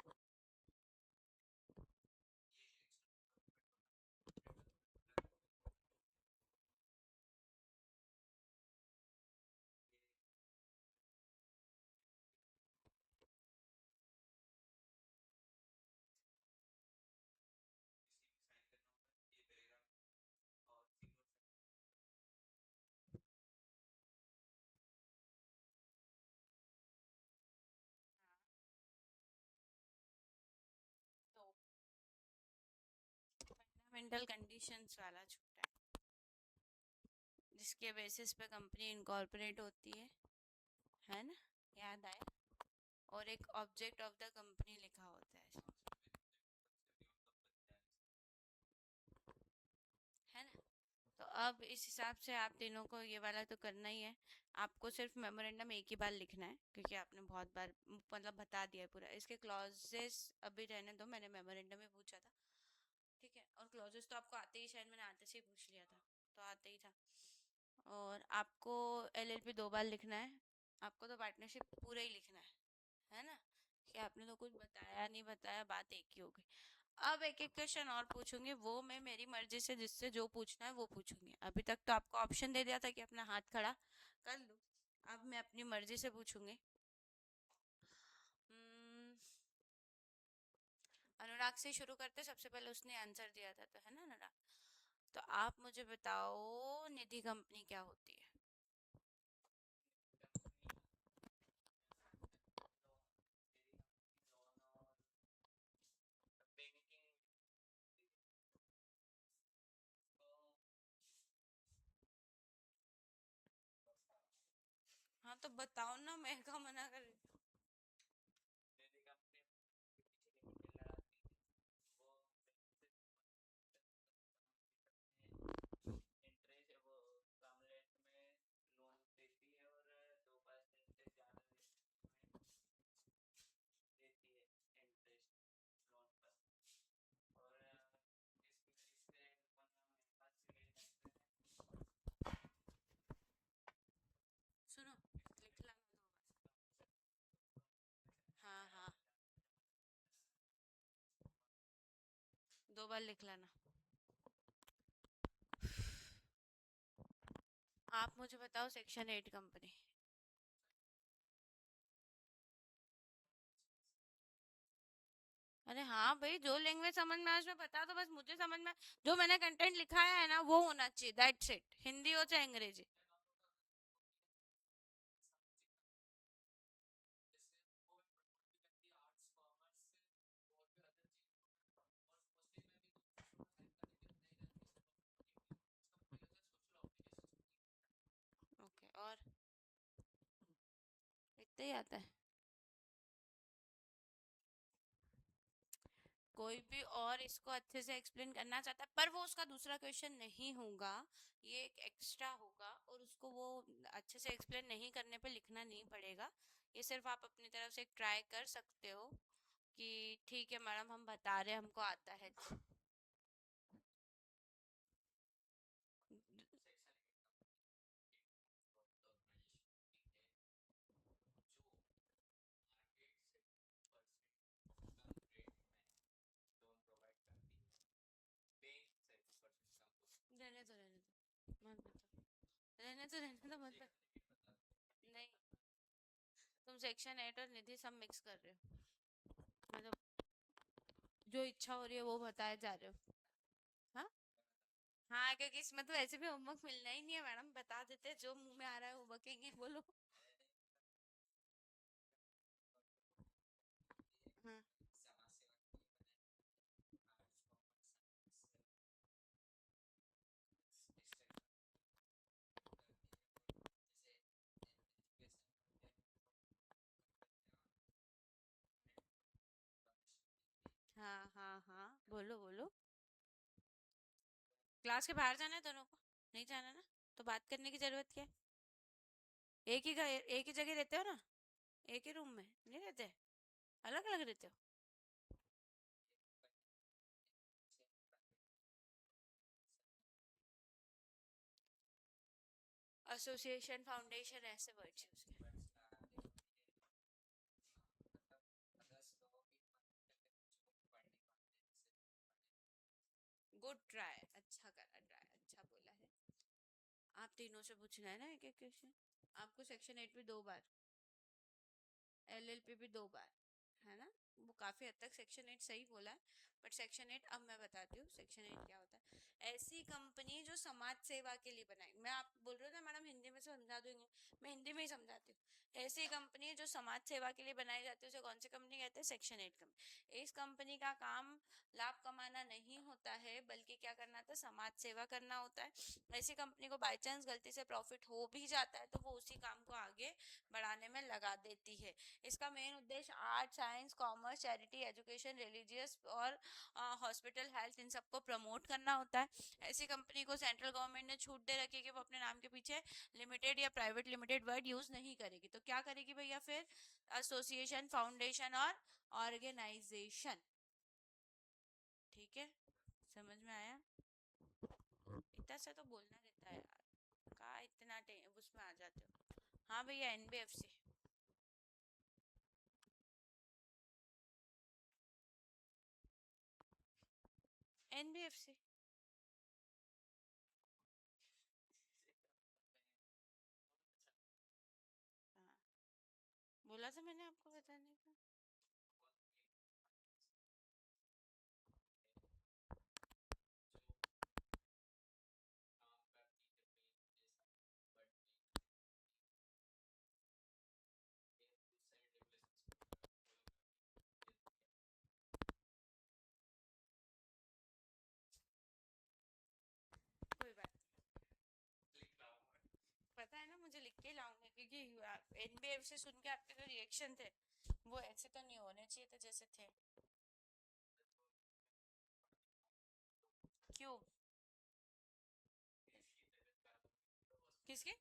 Fundamental conditions वाला छूटा है, जिसके बेसिस पे कंपनी इनकॉर्पोरेट होती है ना, याद आया। और एक ऑब्जेक्ट ऑफ द कंपनी लिखा होता है ना। तो अब इस हिसाब से आप तीनों को ये वाला तो करना ही है। आपको सिर्फ मेमोरेंडम एक ही बार लिखना है, क्योंकि आपने बहुत बार मतलब बता दिया है पूरा। इसके क्लॉजेस अभी रहने दो, मैंने मेमोरेंडम में पूछा था, ठीक है। और क्लॉजेस तो आपको आते ही, शायद मैंने आते से ही पूछ लिया था, तो आते ही था। और आपको एलएलपी 2 बार लिखना है। आपको तो पार्टनरशिप पूरा ही लिखना है ना, कि आपने तो कुछ बताया नहीं बताया, बात एक ही हो गई। अब एक एक क्वेश्चन और पूछूंगी, वो मैं मेरी मर्जी से जिससे जो पूछना है वो पूछूंगी। अभी तक तो आपको ऑप्शन दे दिया था कि अपना हाथ खड़ा कर लो, अब मैं अपनी मर्जी से पूछूंगी। हम्म, अनुराग से शुरू करते, सबसे पहले उसने आंसर दिया था, तो है ना अनुराग। तो आप मुझे बताओ, निधि कंपनी क्या होती है? हाँ तो बताओ ना, मैं क्या मना कर रही हूँ? सुनो, लिख ला 2 बार। हाँ हाँ, 2 बार लिख लेना। आप मुझे बताओ, सेक्शन 8 कंपनी। अरे हाँ भाई, जो लैंग्वेज समझ में आज मैं बता दो, बस मुझे समझ में जो मैंने कंटेंट लिखाया है ना वो होना चाहिए, दैट्स इट। हिंदी हो चाहे अंग्रेजी। ओके, और इतना ही आता है? कोई भी और इसको अच्छे से एक्सप्लेन करना चाहता है, पर वो उसका दूसरा क्वेश्चन नहीं होगा, ये एक एक्स्ट्रा होगा, और उसको वो अच्छे से एक्सप्लेन नहीं करने पे लिखना नहीं पड़ेगा। ये सिर्फ आप अपनी तरफ से ट्राई कर सकते हो कि ठीक है मैडम, हम बता रहे हैं, हमको आता है। रहने दो रहने दो, मत बताओ। रहने दो, मत बताओ। नहीं, तुम सेक्शन 8 और निधि सब मिक्स कर रहे हो, मतलब जो इच्छा हो रही है वो बताए जा रहे हो। हाँ हाँ, क्योंकि इसमें तो ऐसे भी होमवर्क मिलना ही नहीं है मैडम, बता देते हैं, जो मुंह में आ रहा है वो बकेंगे, बोलो। हाँ हाँ हाँ हाँ, बोलो बोलो। क्लास के बाहर जाना है दोनों को? नहीं जाना ना, तो बात करने की जरूरत क्या है? एक ही जगह रहते हो ना, एक ही रूम में नहीं रहते, अलग अलग रहते हो? एसोसिएशन, फाउंडेशन, ऐसे वर्ड्स यूज करें। गुड ट्राई, अच्छा करा ट्राई, अच्छा बोला है। आप तीनों से पूछना है ना एक एक क्वेश्चन। आपको सेक्शन 8 भी 2 बार, एलएलपी भी 2 बार, है ना। वो काफ़ी हद तक सेक्शन 8 सही बोला है, बट सेक्शन 8 अब मैं बताती हूँ सेक्शन 8 क्या होता है। ऐसी कंपनी जो समाज सेवा के लिए बनाई, मैं आप बोल रहे हो ना मैडम हिंदी में समझा दूंगी, मैं हिंदी में ही समझाती हूँ। ऐसी कंपनी जो समाज सेवा के लिए बनाई जाती है उसे कौन सी कंपनी कहते हैं? Section 8 company. इस कंपनी का काम लाभ कमाना नहीं होता है, बल्कि क्या करना होता है? समाज सेवा करना होता है। ऐसी कंपनी को बाई चांस गलती से प्रॉफिट हो भी जाता है तो वो उसी काम को आगे बढ़ाने में लगा देती है। इसका मेन उद्देश्य art, science, commerce, charity, education, religious और हॉस्पिटल, हेल्थ, इन सबको प्रमोट करना होता है। ऐसी कंपनी को सेंट्रल गवर्नमेंट ने छूट दे रखी है कि वो अपने नाम के पीछे लिमिटेड या प्राइवेट लिमिटेड वर्ड यूज नहीं करेगी। तो क्या करेगी भैया फिर? एसोसिएशन, फाउंडेशन और ऑर्गेनाइजेशन। ठीक है, समझ में आया? इतना सा तो बोलना रहता है यार, कहाँ इतना उसमें आ जाते हो। हाँ भैया, एनबीएफसी। एनबीएफसी, हाँ, बोला था मैंने आपको बताने का। कोई बात, पता है ना, मुझे लिख के लाऊंगी क्योंकि एनबीएफसी सुन के आपके जो रिएक्शन थे वो ऐसे तो नहीं होने चाहिए थे जैसे थे। क्यों? किसके?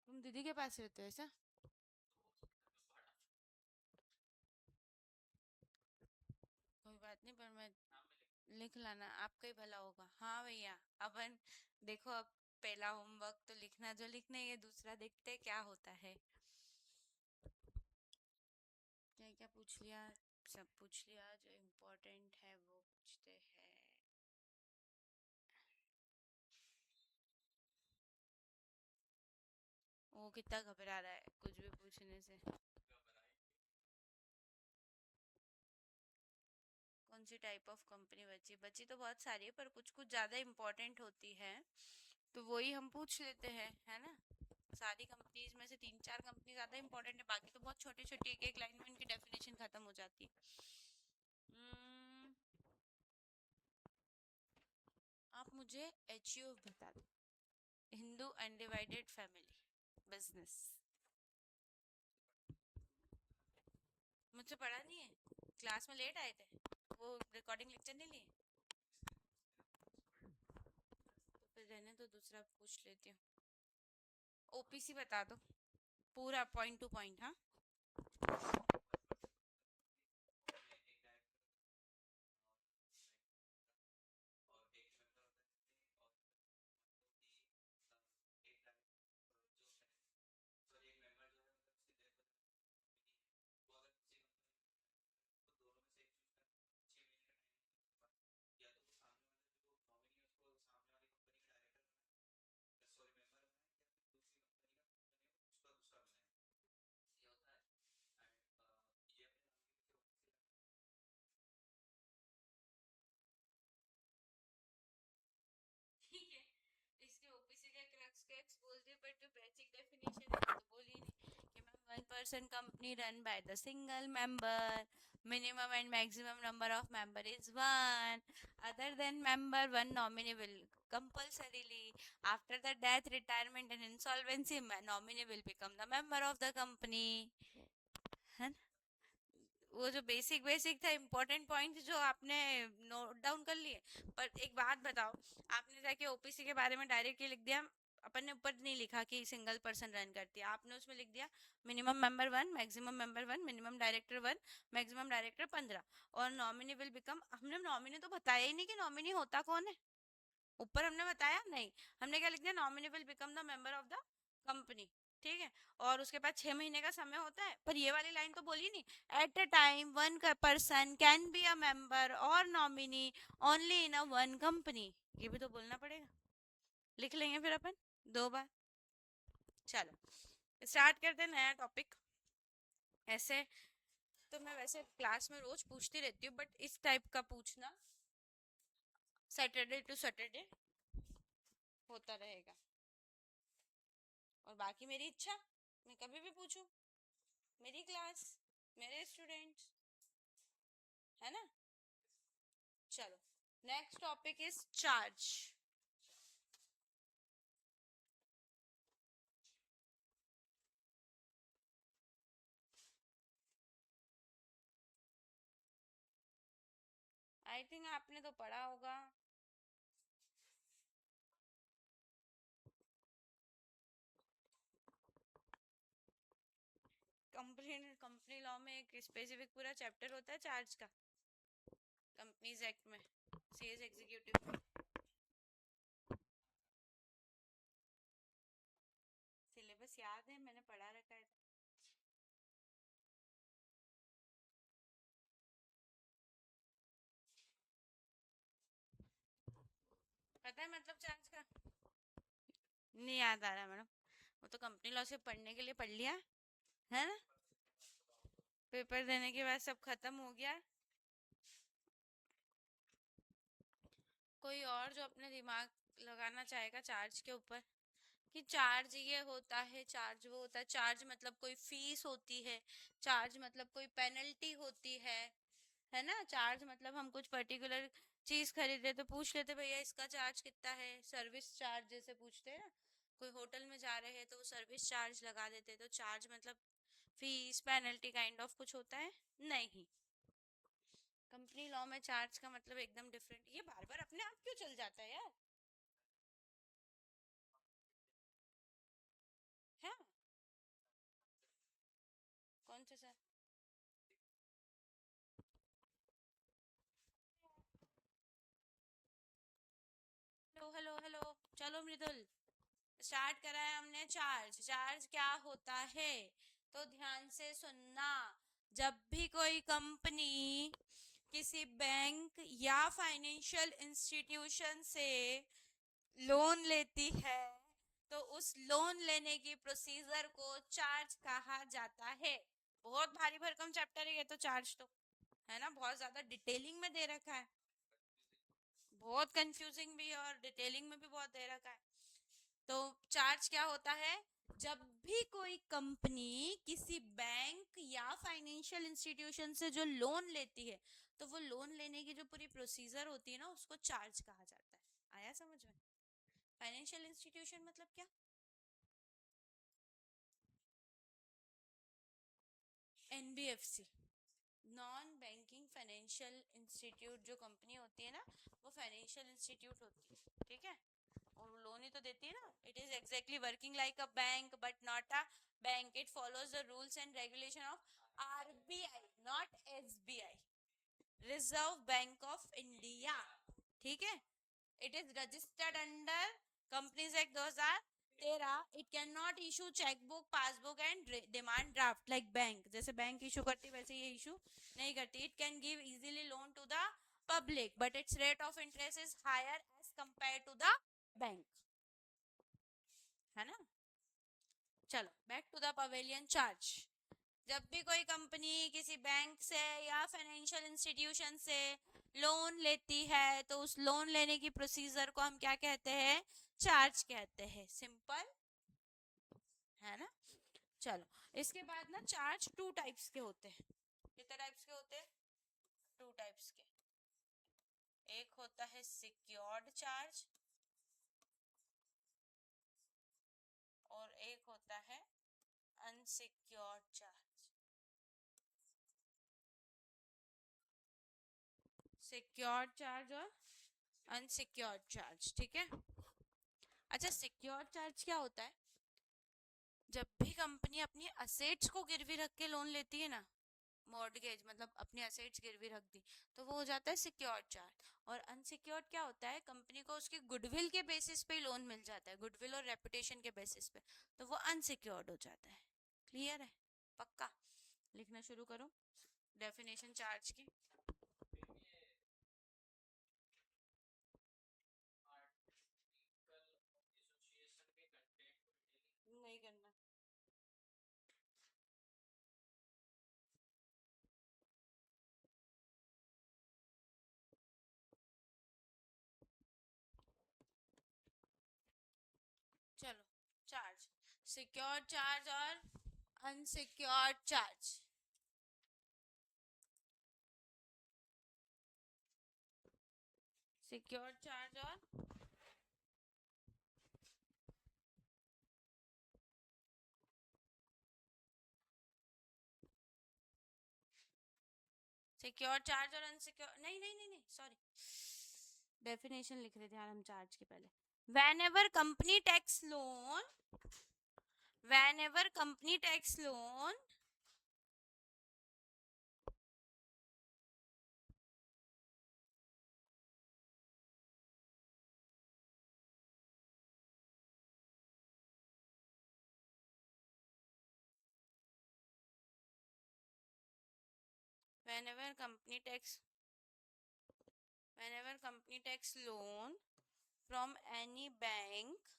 तुम दीदी के पास रहते हो ऐसा? कोई बात नहीं, पर मैं लिख लाना, आपका ही भला होगा। हाँ भैया, अपन देखो अब पहला होमवर्क तो लिखना जो लिखना ही है, दूसरा देखते हैं क्या होता है। क्या क्या पूछ लिया? सब पूछ लिया जो इम्पोर्टेंट है वो पूछते हैं। वो कितना घबरा रहा है कुछ भी पूछने से। कौन सी टाइप ऑफ कंपनी बची? बची तो बहुत सारी है पर कुछ कुछ ज्यादा इम्पोर्टेंट होती है तो वही हम पूछ लेते हैं, है ना। सारी कंपनीज में से तीन चार कंपनी ज्यादा इंपॉर्टेंट है, बाकी तो बहुत छोटी छोटी, एक एक लाइन में इनकी डेफिनेशन खत्म हो जाती है। Hmm, आप मुझे एचयूएफ बता दो। Hindu undivided family business. मुझसे पढ़ा नहीं है? क्लास में लेट आए थे? वो रिकॉर्डिंग लेक्चर नहीं लिए? तो फिर रहने तो दूसरा पूछ लेती हूँ। ओपीसी बता दो पूरा पॉइंट टू पॉइंट। हाँ, ठीक है। इसके ओपीसी के क्रक्स क्रक्स बोल दिए, बट जो बेसिक डेफिनेशन है वो तो बोली ही नहीं कि ma'am one person company run by the single member, minimum and maximum number of member is one, other than member one nominee will compulsorily after the death, retirement and insolvency nominee will become the member of the company, है ना। वो जो basic basic था important point जो आपने note down कर लिए। पर एक बात बताओ, आपने जाके ओपीसी के बारे में डायरेक्ट ये लिख दिया, अपन ने ऊपर नहीं लिखा कि सिंगल पर्सन रन करती है, आपने उसमें लिख दिया minimum member one, maximum member one, minimum director one, maximum director 15 और नॉमिनी विल बिकम। हमने नॉमिनी तो बताया ही नहीं कि नॉमिनी होता कौन है, ऊपर हमने बताया नहीं। हमने क्या लिख दिया? Nominee will become the member of the company. ठीक है, और उसके बाद 6 महीने का समय होता है, पर ये वाली लाइन तो बोली नहीं। At a time one person can be a member और nominee only in a one company, ये भी तो बोलना पड़ेगा। लिख लेंगे फिर अपन 2 बार। चलो स्टार्ट करते हैं नया टॉपिक। ऐसे तो मैं वैसे क्लास में रोज पूछती रहती हूँ, बट इस टाइप का पूछना सैटरडे टू सैटरडे होता रहेगा। और बाकी मेरी इच्छा, मैं कभी भी पूछूं, मेरी क्लास, मेरे स्टूडेंट्स, है ना। चलो, next topic is charge. I think आपने तो पढ़ा होगा। कंपनी कंपनी लॉ में एक स्पेसिफिक पूरा चैप्टर होता है चार्ज का, कंपनीज एक्ट में, सीएस एग्जीक्यूटिव में। सिलेबस याद है, मैंने पढ़ा रखा है। पता है मतलब चार्ज का? नहीं याद आ रहा मैडम, वो तो कंपनी लॉ से पढ़ने के लिए पढ़ लिया है ना, पेपर देने के बाद सब खत्म हो गया। कोई और जो अपने दिमाग लगाना चाहेगा चार्ज के ऊपर, कि चार्ज ये होता है, चार्ज वो होता है, चार्ज मतलब कोई फीस होती है, चार्ज मतलब कोई पेनल्टी होती है ना। चार्ज मतलब हम कुछ पर्टिकुलर चीज खरीद रहे तो पूछ लेते भैया इसका चार्ज कितना है, सर्विस चार्ज जैसे पूछते हैं ना। कोई होटल में जा रहे हैं तो वो सर्विस चार्ज लगा देते, तो चार्ज मतलब फीस, पेनल्टी काइंड ऑफ कुछ होता है नहीं। कंपनी लॉ में चार्ज का मतलब एकदम डिफरेंट। ये बार बार अपने आप क्यों चल जाता है यार, है? कौन से सर? Hello hello hello. चलो मृदुल, स्टार्ट करा है हमने। चार्ज, चार्ज क्या होता है तो ध्यान से सुनना। जब भी कोई कंपनी किसी बैंक या फाइनेंशियल इंस्टीट्यूशन से लोन लेती है तो उस लोन लेने की प्रोसीजर को चार्ज कहा जाता है। बहुत भारी भरकम चैप्टर है ये तो, चार्ज तो, है ना, बहुत ज्यादा डिटेलिंग में दे रखा है, बहुत कंफ्यूजिंग भी है और डिटेलिंग में भी बहुत दे रखा है। तो चार्ज क्या होता है, जब भी कोई कंपनी किसी बैंक या फाइनेंशियल इंस्टीट्यूशन से जो लोन लेती है तो वो लोन लेने की जो पूरी प्रोसीजर होती है ना उसको चार्ज कहा जाता है। आया समझ में? फाइनेंशियल इंस्टीट्यूशन मतलब क्या? NBFC, non banking financial institute. जो कंपनी होती है ना वो फाइनेंशियल इंस्टीट्यूट होती है, ठीक है, और लोन ही तो देती है ना। It is exactly working like a bank but not a bank. It follows the rules and regulation of RBI, not SBI, Reserve Bank of India, ठीक है। It is registered under companies act 2013। It can not issue chequebook, passbook and demand draft like bank. जैसे bank issue करती है वैसे ये issue नहीं करती। It can give easily loan to the public but its rate of interest is higher as compare to the bank, है ना। चलो back to the pavilion charge. जब भी कोई कंपनी किसी बैंक से या फाइनेंशियल इंस्टीट्यूशन से लोन लेती है तो उस लोन लेने की प्रोसीजर को हम क्या कहते हैं? चार्ज कहते हैं। सिंपल, है ना। चलो, इसके बाद ना चार्ज टू टाइप्स के होते हैं। कितने टाइप्स के होते हैं? टू टाइप्स के। एक होता है सिक्योर्ड चार्ज और एक होता है अनसिक्योर्ड चार्ज। सिक्योर्ड चार्ज और अनसिक्योर्ड चार्ज, ठीक है। अच्छा, सिक्योर्ड चार्ज क्या होता है? जब भी कंपनी अपनी असेट्स को गिरवी रख के लोन लेती है ना, मॉर्गेज मतलब अपनी असेट्स गिरवी रख दी, तो वो हो जाता है सिक्योर्ड चार्ज। और अनसिक्योर्ड क्या होता है? कंपनी को उसकी गुडविल के बेसिस पे लोन मिल जाता है, गुडविल और रेपुटेशन के बेसिस पे, तो वो अनसिक्योर्ड हो जाता है। क्लियर है? पक्का? लिखना शुरू करो डेफिनेशन चार्ज की। नहीं करना। चार्ज, सिक्योर चार्ज और अनसिक्योर्ड चार्ज। सिक्योर चार्ज और सिक्योर चार्ज और अनसिक्योर, नहीं नहीं नहीं नहीं सॉरी, डेफिनेशन लिख रहे थे यार हम चार्ज के पहले। whenever company takes loan, whenever company takes loan, whenever company takes whenever company takes loan from any bank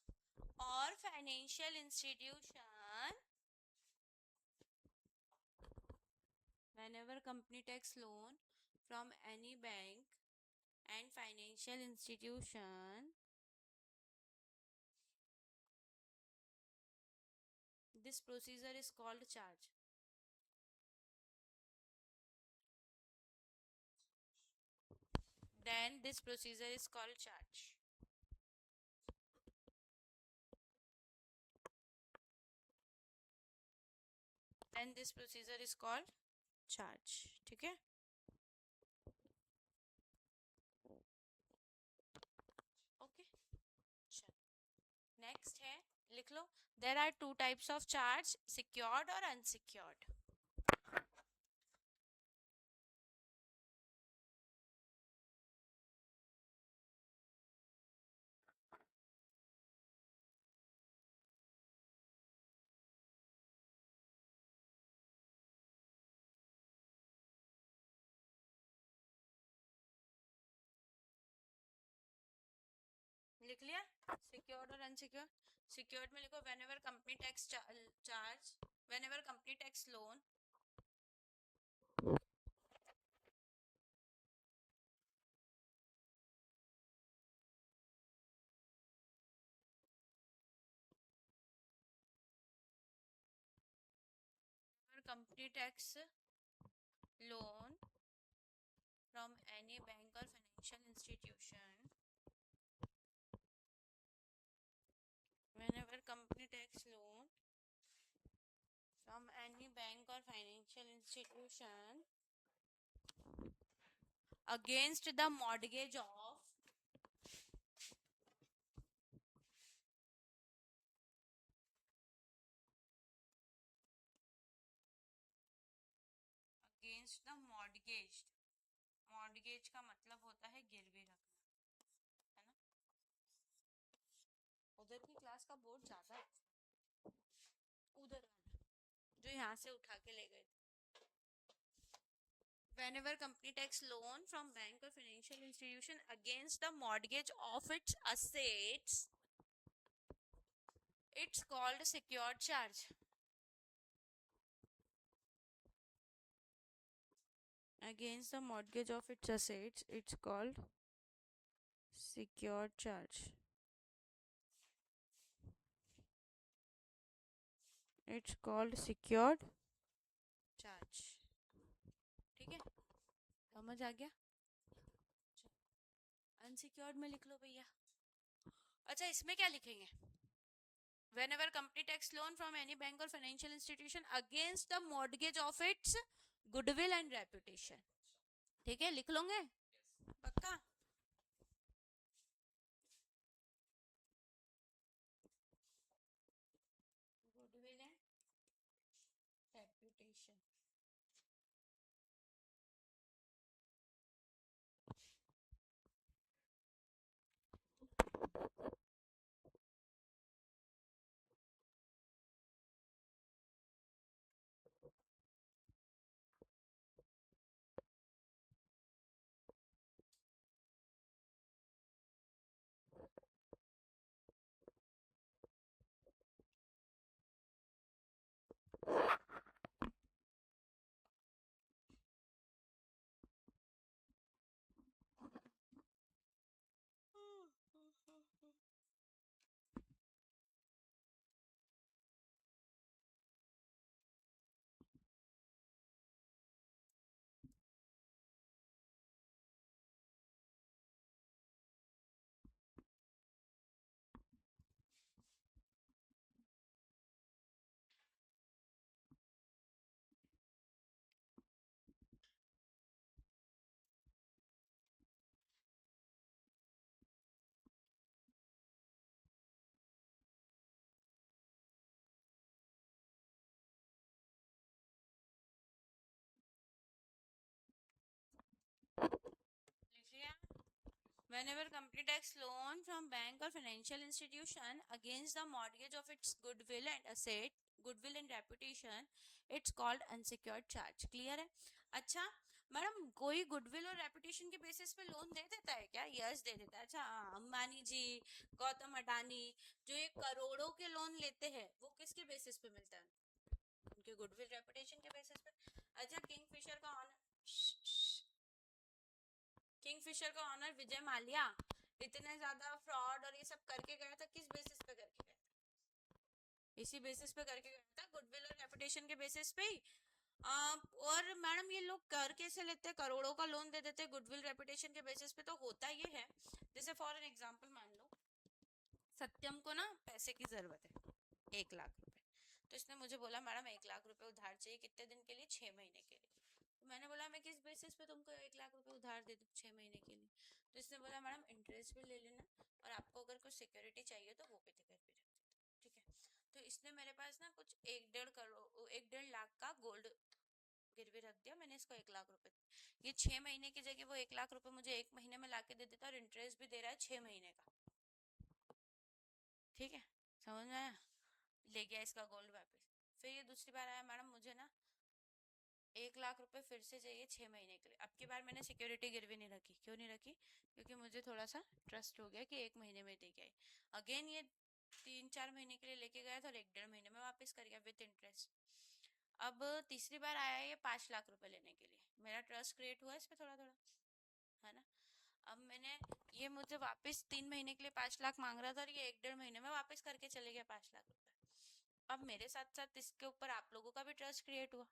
or financial institution, whenever company takes loan from any bank and financial institution, this procedure is called charge. Then this procedure is called charge. Then this procedure is called charge. ठीक है? Okay. चल. Next है, लिख लो. There are two types of charge, secured or unsecured. लिख लिया? Secured और unsecured. Secured में लिखो whenever company takes charge, whenever company takes loan, whenever company takes loan from any bank or financial institution, whenever company takes loan from any bank or financial institution against the mortgage of against the mortgage, mortgage का मतलब होता है गिरवी रखना, है ना? उधर की क्लास का बोर्ड ज्यादा है, उधर वाला जो यहाँ से उठा के ले गए थे. Whenever company takes loan from bank or financial institution against the mortgage of its assets, it's called secured charge. Against the mortgage of its assets, it's called secured charge. It's called secured charge. ठीक है? समझ आ गया? Unsecured में लिख लो भैया. अच्छा, इसमें क्या लिखेंगे? Whenever company takes loan from any bank or financial institution against the mortgage of its goodwill and reputation. ठीक है, लिख लोगे? पक्का? goodwill and reputation. Whenever company takes loan from bank or financial institution against the mortgage of its goodwill and asset, goodwill and reputation, it's called unsecured charge. Clear है? अच्छा madam, कोई goodwill और reputation के basis पे loan दे देता है क्या? Yes they देता है. अच्छा अंबानी जी, गौतम अडानी जो ये करोड़ों के लोन लेते हैं वो किसके बेसिस पे मिलता है? उनके गुडविल रेपुटेशन के बेसिस पे. अच्छा किंगफिशर का ऑनर, किंगफिशर का ऑनर विजय माल्या इतने ज्यादा फ्रॉड और ये सब करके गया था, किस बेसिस पे करके गया था? इसी बेसिस पे करके गया था, गुडविल और रेपुटेशन के बेसिस पे ही. और मैडम ये लोग कर कैसे लेते हैं? करोड़ों का लोन दे देते हैं गुडविल रेपुटेशन के बेसिस पे. तो होता ये है, जैसे फॉर एन एग्जांपल मान लो सत्यम को ना पैसे की जरूरत है 1 लाख रुपए. तो इसने मुझे बोला मैडम 1 लाख रुपए उधार चाहिए, कितने दिन के लिए? 6 महीने के लिए. तो मैंने बोला मैं किस बेसिस पे तुमको 1 लाख रुपए उधार दे दूँ 6 महीने के लिए? तो इसने बोला मैडम इंटरेस्ट भी ले लेना और आपको अगर कुछ सिक्योरिटी चाहिए तो वो भी घर पे रख देता. ठीक है. तो इसने मेरे पास ना कुछ 1-1.5 करोड़ 1-1.5 लाख का गोल्ड गिरवी रख दिया. मैंने इसको 1 लाख रुपए, ये 6 महीने की जगह वो 1 लाख रुपए मुझे 1 महीने में लाके दे देता और इंटरेस्ट भी दे रहा है 6 महीने का. ठीक है, समझ में आया? ले गया इसका गोल्ड वापस. फिर ये दूसरी बार आया मैडम मुझे ना 1 लाख रुपए फिर से चाहिए 6 महीने के लिए. अब की बार मैंने सिक्योरिटी गिरवी नहीं रखी. क्यों नहीं रखी? क्योंकि मुझे थोड़ा सा ट्रस्ट हो गया कि 1 महीने में दे गया. अगेन ये 3-4 महीने के लिए लेके गया था और 1-1.5 महीने में वापस कर गया विद इंटरेस्ट. अब तीसरी बार आया ये 5 लाख रुपए लेने के लिए. मेरा ट्रस्ट क्रिएट हुआ इस पे थोड़ा थोड़ा, है ना? अब मैंने, ये मुझे वापस 3 महीने के लिए 5 लाख मांग रहा था और ये 1-1.5 महीने में वापस करके चले गया 5 लाख रुपए. अब मेरे साथ साथ इसके ऊपर आप लोगों का भी ट्रस्ट क्रिएट हुआ.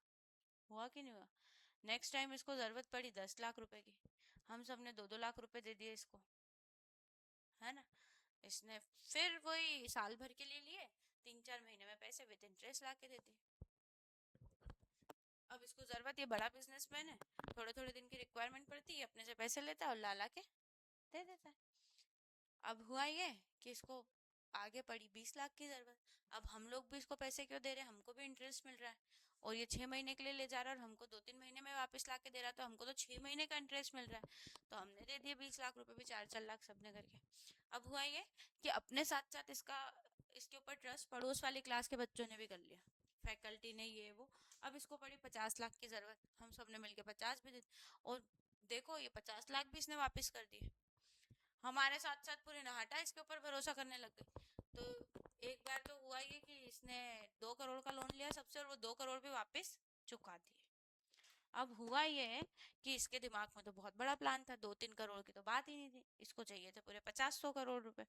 हुआ कि नहीं हुआ? नेक्स्ट टाइम इसको जरूरत पड़ी 10 लाख रुपए की, हम सब ने 2-2 लाख रुपए दे दिए इसको, है ना? इसने फिर वही साल भर के लिए लिए, 3-4 महीने में पैसे विद इंटरेस्ट ला के दे दिए. अब इसको जरूरत, ये बड़ा बिजनेसमैन है, थोड़े थोड़े दिन की रिक्वायरमेंट पड़ती है, अपने से पैसे लेता है और ला ला के दे देता है. अब हुआ ये कि इसको आगे पड़ी 20 लाख की जरूरत. अब हम लोग भी इसको पैसे क्यों दे रहे हैं? हमको भी इंटरेस्ट मिल रहा है और ये 6 महीने के लिए ले जा रहा है और हमको 2-3 महीने में वापस ला के दे रहा है, तो हमको तो 6 महीने का इंटरेस्ट मिल रहा है. तो हमने दे दिए 20 लाख रुपए भी, 4-4 लाख सबने करके. अब हुआ ये कि अपने साथ साथ इसका, इसके ऊपर ट्रस्ट पड़ोस वाली क्लास के बच्चों ने भी कर लिया, फैकल्टी ने, ये वो. अब इसको पड़ी 50 लाख की जरूरत, हम सब ने मिलकर 50 भी दे. और देखो ये 50 लाख भी इसने वापस कर दिए. हमारे साथ साथ पूरे नहाटा इसके ऊपर भरोसा करने लग गए. तो एक बार तो हुआ ये कि इसने 2 करोड़ का लोन लिया सबसे और वो 2 करोड़ भी वापस चुका दिए. अब हुआ ये कि इसके दिमाग में तो बहुत बड़ा प्लान था, 2-3 करोड़ की तो बात ही नहीं थी, इसको चाहिए थे पूरे 50-100 करोड़ रुपए.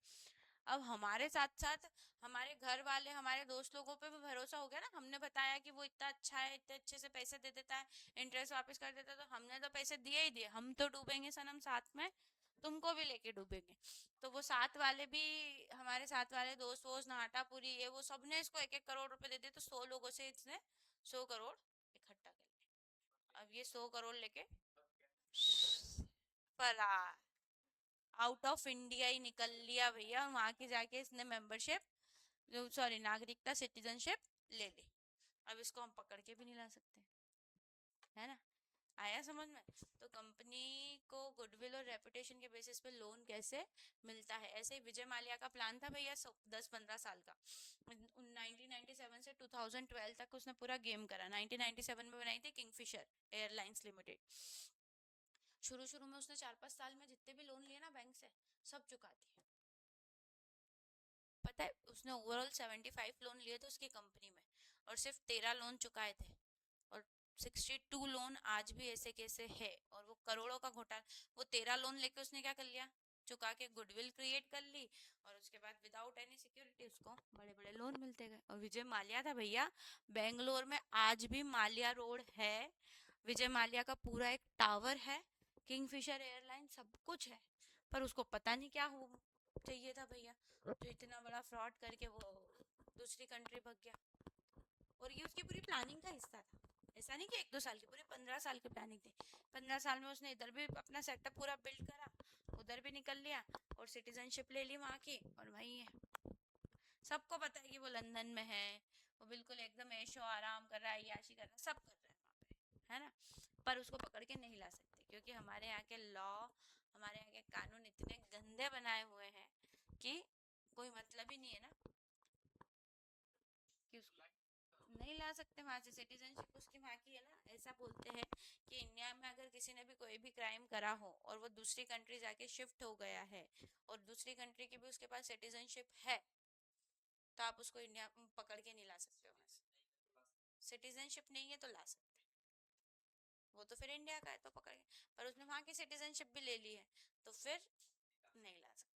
अब हमारे साथ साथ हमारे घर वाले, हमारे दोस्त लोगों पे भी भरोसा हो गया ना. हमने बताया कि वो इतना अच्छा है, इतने अच्छे से पैसे दे देता है, इंटरेस्ट वापस कर देता है, तो हमने तो पैसे दिए ही दिए. हम तो डूबेंगे सनम साथ में, तुमको भी लेके डूबेंगे. तो वो साथ वाले भी, हमारे साथ वाले दोस्त वोस्त नाटापुरी ये वो, सबने इसको 1-1 करोड़ रुपए दे दिए. तो 100 लोगों से इसने 100 करोड़ इकट्ठा कर लिया. अब ये 100 करोड़ लेके फरार, आउट ऑफ इंडिया ही निकल लिया भैया. वहां की जाके इसने मेंबरशिप, जो सॉरी नागरिकता, सिटीजनशिप ले ली. अब इसको हम पकड़ के भी नहीं ला सकते, है ना? आया समझ में? तो कंपनी को गुडविल और रेपुटेशन के बेसिस पे लोन कैसे मिलता है. ऐसे ही विजय माल्या का प्लान था भैया 10-15 साल का. 1997 से 2012 तक उसने पूरा गेम करा. 1997 में बनाई थी किंगफिशर एयरलाइंस लिमिटेड. शुरू शुरू में उसने 4-5 साल में जितने भी लोन लिए ना बैंक से, सब चुका दिए. पता है उसने ओवरऑल 75 लोन लिए थे उसकी कंपनी में और सिर्फ 13 लोन चुकाए थे. और 62 लोन आज भी ऐसे कैसे है. और वो करोड़ों का घोटाला. वो 13 लोन लेके उसने क्या कर लिया, चुका के गुडविल क्रिएट कर ली और उसके बाद विदाउट एनी सिक्योरिटी उसको बड़े बड़े लोन मिलते गए. और विजय माल्या था भैया, बेंगलोर में आज भी माल्या रोड है, विजय माल्या का पूरा एक टावर है, किंगफिशर एयरलाइन सब कुछ है. पर उसको पता नहीं क्या हो चाहिए था भैया, जो इतना बड़ा फ्रॉड करके वो दूसरी कंट्री भाग गया. और ये उसकी पूरी प्लानिंग का हिस्सा था. ऐसा नहीं कि 1-2 साल की, पूरे 15 साल की प्लानिंग थी. 15 साल में उसने इधर भी अपना सेटअप पूरा बिल्ड करा, उधर भी निकल लिया और सिटीजनशिप ले ली वहां की और वही है. सबको पता है कि वो लंदन में है, वो बिल्कुल एकदम ऐशो आराम कर रहा है, याशी कर रहा है, सब कर रहा है वहाँ पे, है ना? पर उसको पकड़ के नहीं ला सकते क्योंकि हमारे यहाँ के लॉ, हमारे यहाँ के कानून इतने गंदे बनाए हुए हैं कि कोई मतलब ही नहीं है ना कि उसको नहीं ला सकते वहां से। सिटीजनशिप उसकी वहां की है ना। ऐसा बोलते हैं कि इंडिया में अगर किसी ने भी कोई भी क्राइम करा हो और वो दूसरी कंट्री जाके शिफ्ट हो गया है और दूसरी कंट्री की भी उसके पास सिटीजनशिप है, तो आप उसको इंडिया में पकड़ के नहीं ला सकते हो वहां से। सिटीजनशिप नहीं है तो ला सकते, वो तो फिर इंडिया का है तो पकड़ के। पर उसने वहां की सिटीजनशिप भी ले ली है तो फिर नहीं ला सकते।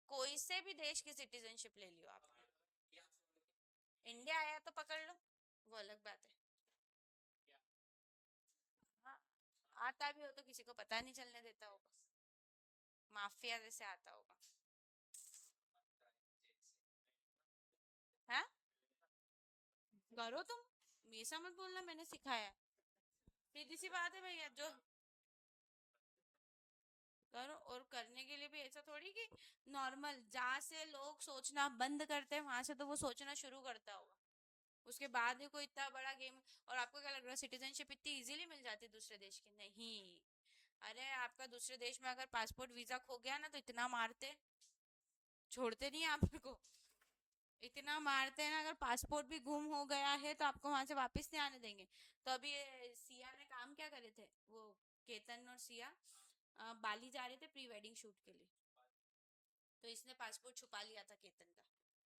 कोई से भी देश की सिटीजनशिप ले लियो आपने, इंडिया आया तो पकड़ लो, वो अलग बात है। हाँ, आता भी हो तो किसी को पता नहीं चलने देता होगा, माफिया जैसे आता होगा। है, करो तुम, ऐसा मत बोलना मैंने सिखाया है। सीधी सी बात है भैया, जो करो। और करने के लिए भी ऐसा थोड़ी कि नॉर्मल जहाँ से लोग सोचना बंद करते हैं वहां से तो वो सोचना शुरू करता होगा, उसके बाद ही कोई इतना बड़ा गेम। और आपको क्या लग रहा है सिटीजनशिप इतनी इजीली मिल जाती है दूसरे देश की? नहीं। अरे आपका दूसरे देश में अगर पासपोर्ट वीजा खो गया ना तो इतना मारते, छोड़ते नहीं है आपको। इतना मारते हैं ना, अगर पासपोर्ट भी गुम हो गया है तो आपको वहां से वापस नहीं आने देंगे। तो अभी ये सिया ने काम क्या करे थे, वो केतन और सिया बाली जा रहे थे प्री वेडिंग शूट के लिए। तो इसने पासपोर्ट छुपा लिया था केतन का,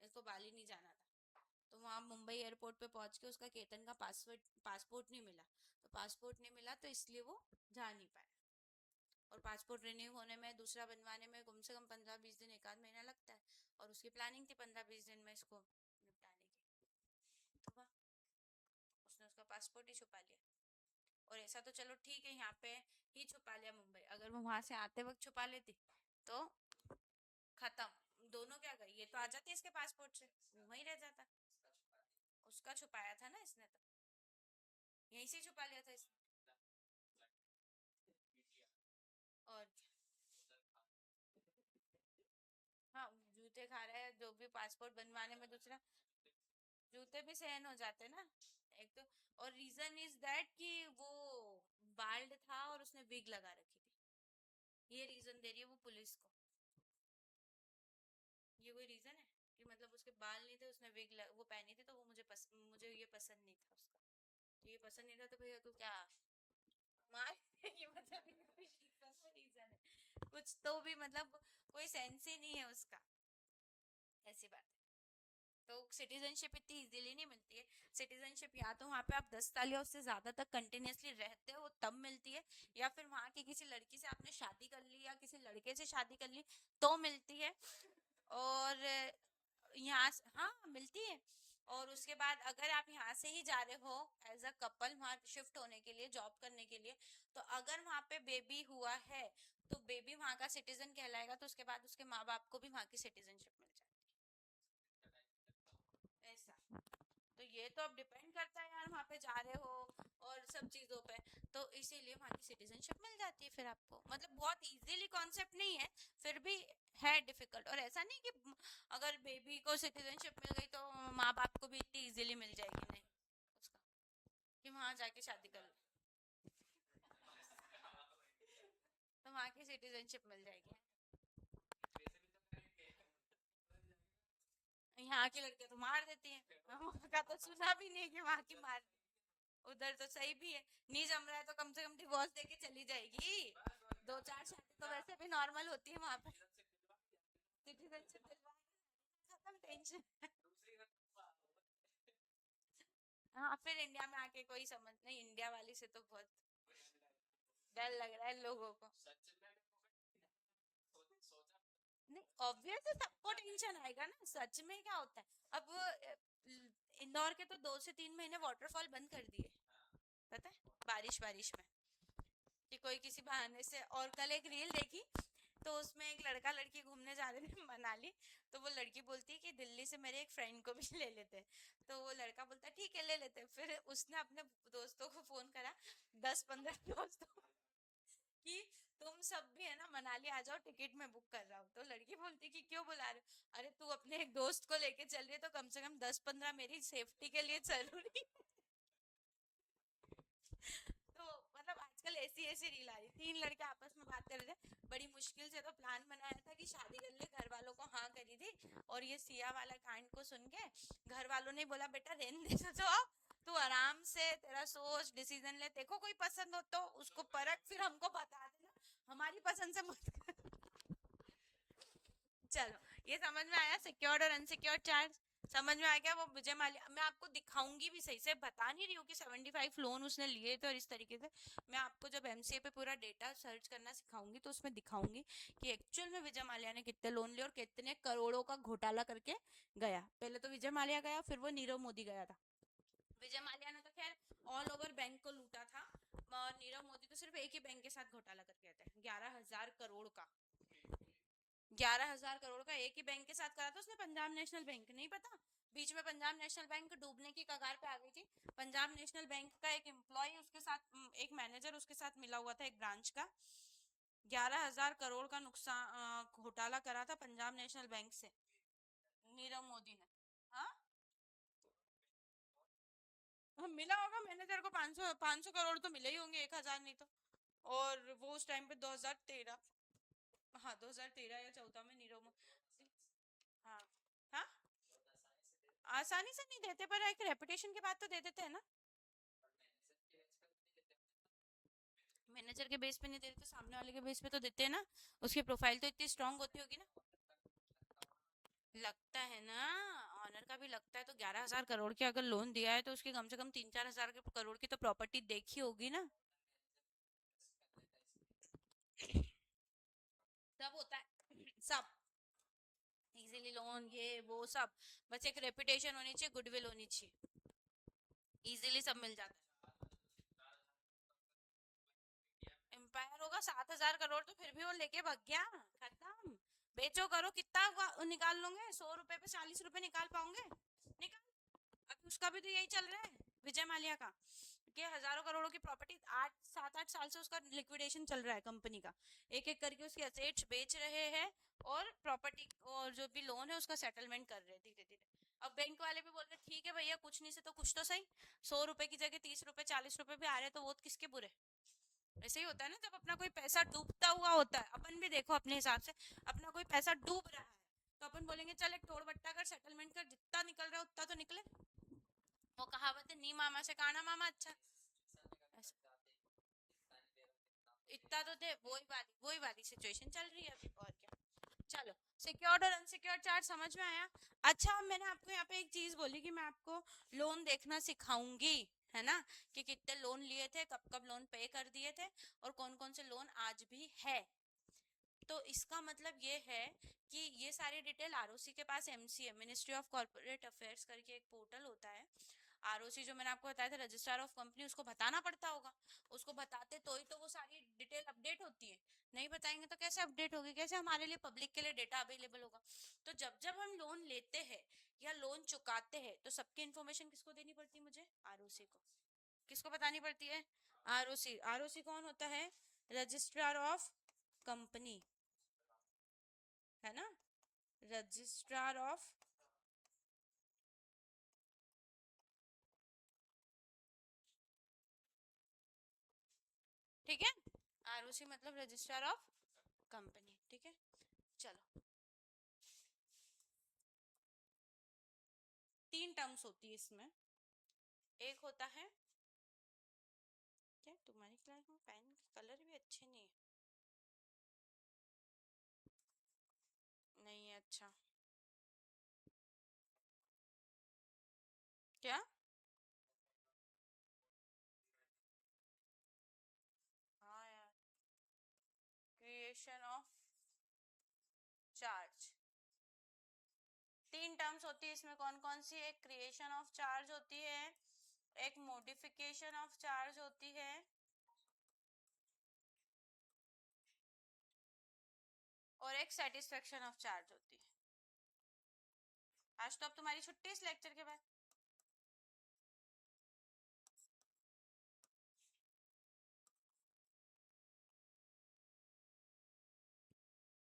इसको बाली नहीं जाना था। तो वहां मुंबई एयरपोर्ट पे पहुंच के उसका केतन का पासपोर्ट नहीं मिला। तो पासपोर्ट नहीं मिला तो इसलिए वो जा नहीं पाया। और पासपोर्ट रिन्यू होने में, दूसरा बनवाने में कम से कम 15-20 दिन, एक आध महीना लगता है। और उसकी प्लानिंग थी 15-20 दिन में इसको निपटाने की। तो वाह, उसने उसका पासपोर्ट ही छुपा लिया। और ऐसा तो चलो ठीक है, यहाँ पे ही छुपा लिया मुंबई, अगर वो वहां से आते वक्त छुपा लेती तो खत्म। दोनों क्या गई, ये तो आ जाती इसके पासपोर्ट से, वो वहीं रह जाता। उसका छुपाया था ना इसने, तो यहीं से छुपा लिया था इसने। और हाँ, जूते खा रहा है जो भी पासपोर्ट बनवाने में दूसरा, जूते भी सहन हो जाते ना एक तो। और रीजन इज दैट कि वो बाल्ड था और उसने विग लगा रखी थी, ये रीजन दे रही है वो पुलिस को। ये कोई रीजन है कि मतलब उसके बाल नहीं थे, उसने वो पहनी थी तो वो मुझे ये पसंद नहीं था उसका। तो ये पसंद नहीं था तो भैया तू क्या मार ये मतलब ये कोई रीजन है कुछ तो भी, मतलब कोई सेंस ही नहीं है उसका, ऐसी बात है। तो सिटीजनशिप इतनी इजीली नहीं मिलती है। सिटीजनशिप या तो वहाँ पे आप 10 साल या उससे ज्यादा तक कंटिन्यूअसली रहते हो तब मिलती है, या फिर वहाँ की किसी लड़की से आपने शादी कर ली या किसी लड़के से शादी कर ली तो मिलती है। और यहाँ हाँ मिलती है। और उसके बाद अगर आप यहाँ से ही जा रहे हो एज अ कपल वहाँ शिफ्ट होने के लिए, जॉब करने के लिए, तो अगर वहाँ पे बेबी हुआ है तो बेबी वहाँ का सिटीजन कहलाएगा, तो उसके बाद उसके माँ बाप को भी वहाँ की सिटीजनशिप मिल जाती है, ऐसा। तो ये तो अब डिपेंड करता है यार, वहाँ पे जा रहे हो और सब चीजों पे, तो इसीलिए वहाँ की सिटीजनशिप मिल जाती है फिर आपको। मतलब बहुत इजीली कॉन्सेप्ट नहीं है, फिर भी है डिफिकल्ट। और ऐसा नहीं कि अगर बेबी को सिटीजनशिप मिल गई तो माँ बाप को भी इतनी इजीली मिल जाएगी, नहीं उसका कि वहां जाके शादी कर लो तो वहाँ की सिटीजनशिप मिल जाएगी। यहाँ की लड़कियां तो मार देती हैं, वहाँ का तो सुना भी नहीं कि वहाँ की मार। उधर तो सही भी है, नहीं जम रहा है तो कम से कम डिवोर्स देके चली जाएगी। 2-4 शादी तो वैसे भी नॉर्मल होती है वहां पे, सिटीजनशिप दिलवा के खत्म टेंशन। हाँ, फिर इंडिया में आके कोई समझ नहीं, इंडिया वाली से तो बहुत डर लग रहा है लोगों को। नहीं, ऑब्वियस है सबको टेंशन आएगा ना, सच में क्या होता है। अब इंदौर के तो 2 से 3 महीने वाटरफॉल बंद कर दिए, पता है, बारिश बारिश में, कि कोई किसी बहाने से। और कल एक रील देखी तो उसमें एक लड़का लड़की घूमने जा रहे थे मनाली। तो वो लड़की बोलती है कि दिल्ली से मेरे एक फ्रेंड को भी ले लेते हैं। तो वो लड़का बोलता है ठीक है ले लेते हैं। फिर उसने अपने दोस्तों को फोन करा, 10-15 दोस्तों, कि तुम सब भी है ना मनाली आ जाओ, टिकट मैं बुक कर रहा हूँ। तो लड़की बोलती कि क्यों बुला रहे हो? अरे तू अपने एक दोस्त को लेके चल रही है तो कम से कम 10-15 मेरी सेफ्टी के लिए जरूरी है। तो मतलब आजकल ऐसी मेरी ऐसी रील आ रही, 3 लड़के आपस में बात कर रहे थे, बड़ी मुश्किल से तो प्लान बनाया था कि शादी कर ले, घर वालों को हाँ करी थी, और ये सिया वाला कांड को सुन के घर वालों ने बोला बेटा रहने दे तो तू आराम से तेरा सोच डिसीजन ले, देखो कोई पसंद हो तो उसको परख, फिर हमको बता देना, हमारी पसंद से मत कर। चलो ये समझ में आया, सिक्योर्ड और अनसिक्योर्ड चार्ज समझ में आ गया। वो विजय माल्या मैं आपको दिखाऊंगी भी, सही से बता नहीं रही हूँ कि 75 लोन उसने लिए थे, और इस तरीके से मैं आपको जब एमसीए पे पूरा डेटा सर्च करना सिखाऊंगी तो उसमें दिखाऊंगी कि एक्चुअल में विजय माल्या ने कितने लोन लिए और कितने करोड़ों का घोटाला करके गया। पहले तो विजय माल्या गया, फिर वो नीरव मोदी गया था। विजय माल्या ने तो खैर ऑल ओवर बैंक को लूटा था, और नीरव मोदी तो सिर्फ एक ही बैंक के साथ घोटाला करके गए थे, 11,000 करोड़ का। 11,000 करोड़ का एक ही बैंक के साथ करा था उसने, पंजाब नेशनल बैंक, नहीं पता? बीच में पंजाब नेशनल बैंक डूबने की कगार पे आ गई थी, पंजाब नेशनल बैंक का एक एम्प्लॉय उसके साथ, एक मैनेजर उसके साथ मिला हुआ था एक ब्रांच का। 11,000 करोड़ का नुकसान घोटाला करा था पंजाब नेशनल बैंक से नीरव मोदी ने। हाँ मिला होगा मैनेजर को 500 करोड़ तो मिले ही होंगे, 1,000 नहीं तो। और वो उस टाइम पे 2013, हाँ 2013 या 14 में नीरव हाँ हाँ आसानी से नहीं देते, पर एक रेपुटेशन के बाद तो दे देते हैं ना। मैनेजर के बेस पे नहीं देते तो सामने वाले के बेस पे तो देते हैं ना, उसकी प्रोफाइल तो इतनी स्ट्रांग होती होगी ना। लगता है ना, ऑनर का भी लगता है, तो 11,000 करोड़ के अगर लोन दिया है तो उसकी कम से कम 3-4 हजार करोड़ की तो प्रॉपर्टी देखी होगी ना। सब होता है सब, इजीली लोन ये वो सब, बस एक रेपुटेशन होनी चाहिए, गुडविल होनी चाहिए, इजीली सब मिल जाता है। एम्पायर होगा 7,000 करोड़ तो फिर भी वो लेके भाग गया, खत्म। बेचो करो, कितना निकाल लोगे? 100 रुपए पे 40 रुपए निकाल पाओगे? निकाल। अभी उसका भी तो यही चल रहा है, विजय माल्या का, कि हजारों करोड़ों की प्रॉपर्टी 8 7 8 साल से उसका लिक्विडेशन चल रहा है कंपनी का, एक एक करके उसके असेट्स बेच रहे हैं, और प्रॉपर्टी और जो भी लोन है उसका सेटलमेंट कर रहे हैं धीरे धीरे। अब बैंक वाले भी बोल रहे ठीक है भैया, कुछ नहीं से तो कुछ तो सही, 100 रुपए की जगह 30 रुपए 40 रुपए भी आ रहे हैं, तो वो किसके बुरे? ऐसे ही होता है ना, जब अपना कोई पैसा डूबता हुआ होता है, अपन भी देखो अपने हिसाब से, अपना कोई पैसा डूब रहा है तो अपन बोलेंगे चल एक तोड़ बट्टा कर, सेटलमेंट कर, जितना निकल रहा है उतना तो निकले। वो कहावत है, नी मामा से काना मामा अच्छा। ऐसा- इतना तो दे, वही वाली सिचुएशन चल रही है अभी, और क्या। चलो सिक्योर्ड और अनसिक्योर्ड चार्ज समझ में आया। अच्छा मैंने आपको यहाँ पे एक चीज बोली कि मैं आपको लोन देखना सिखाऊंगी, है ना, कि कितने लोन लिए थे, कब कब लोन पे कर दिए थे, और कौन कौन से लोन आज भी है। तो इसका मतलब ये है कि ये सारी डिटेल आरओसी के पास, MCA ministry of corporate affairs करके एक पोर्टल होता है, आरओसी जो मैंने आपको बताया था रजिस्ट्रार ऑफ कंपनी, उसको बताना पड़ता होगा, उसको बताते तो ही तो वो सारी डिटेल अपडेट होती है, नहीं बताएंगे तो कैसे अपडेट होगी, कैसे हमारे लिए पब्लिक के लिए डेटा अवेलेबल होगा। तो जब जब हम लोन लेते हैं या लोन चुकाते हैं तो सबकी इन्फॉर्मेशन किसको देनी पड़ती है? मुझे आरओसी को। किसको बतानी पड़ती है? आरओसी। आरओसी कौन होता है? रजिस्ट्रार ऑफ कंपनी, है ना, रजिस्ट्रार ऑफ, ठीक है, आरओसी मतलब रजिस्ट्रार ऑफ कंपनी, ठीक है। चलो 3 टर्म्स होती है इसमें, एक होता है, क्या तुम्हारी क्लास में पेन के कलर भी अच्छे नहीं है? नहीं है, अच्छा। क्या? हाँ यार, क्रिएशन ऑफ चार्ज, 3 टर्म्स होती है इसमें, कौन कौन सी? एक क्रिएशन ऑफ चार्ज होती है, एक मॉडिफिकेशन ऑफ चार्ज होती है, और एक सेटिस्फेक्शन ऑफ चार्ज होती है। आज तो अब तुम्हारी छुट्टी इस लेक्चर के बाद।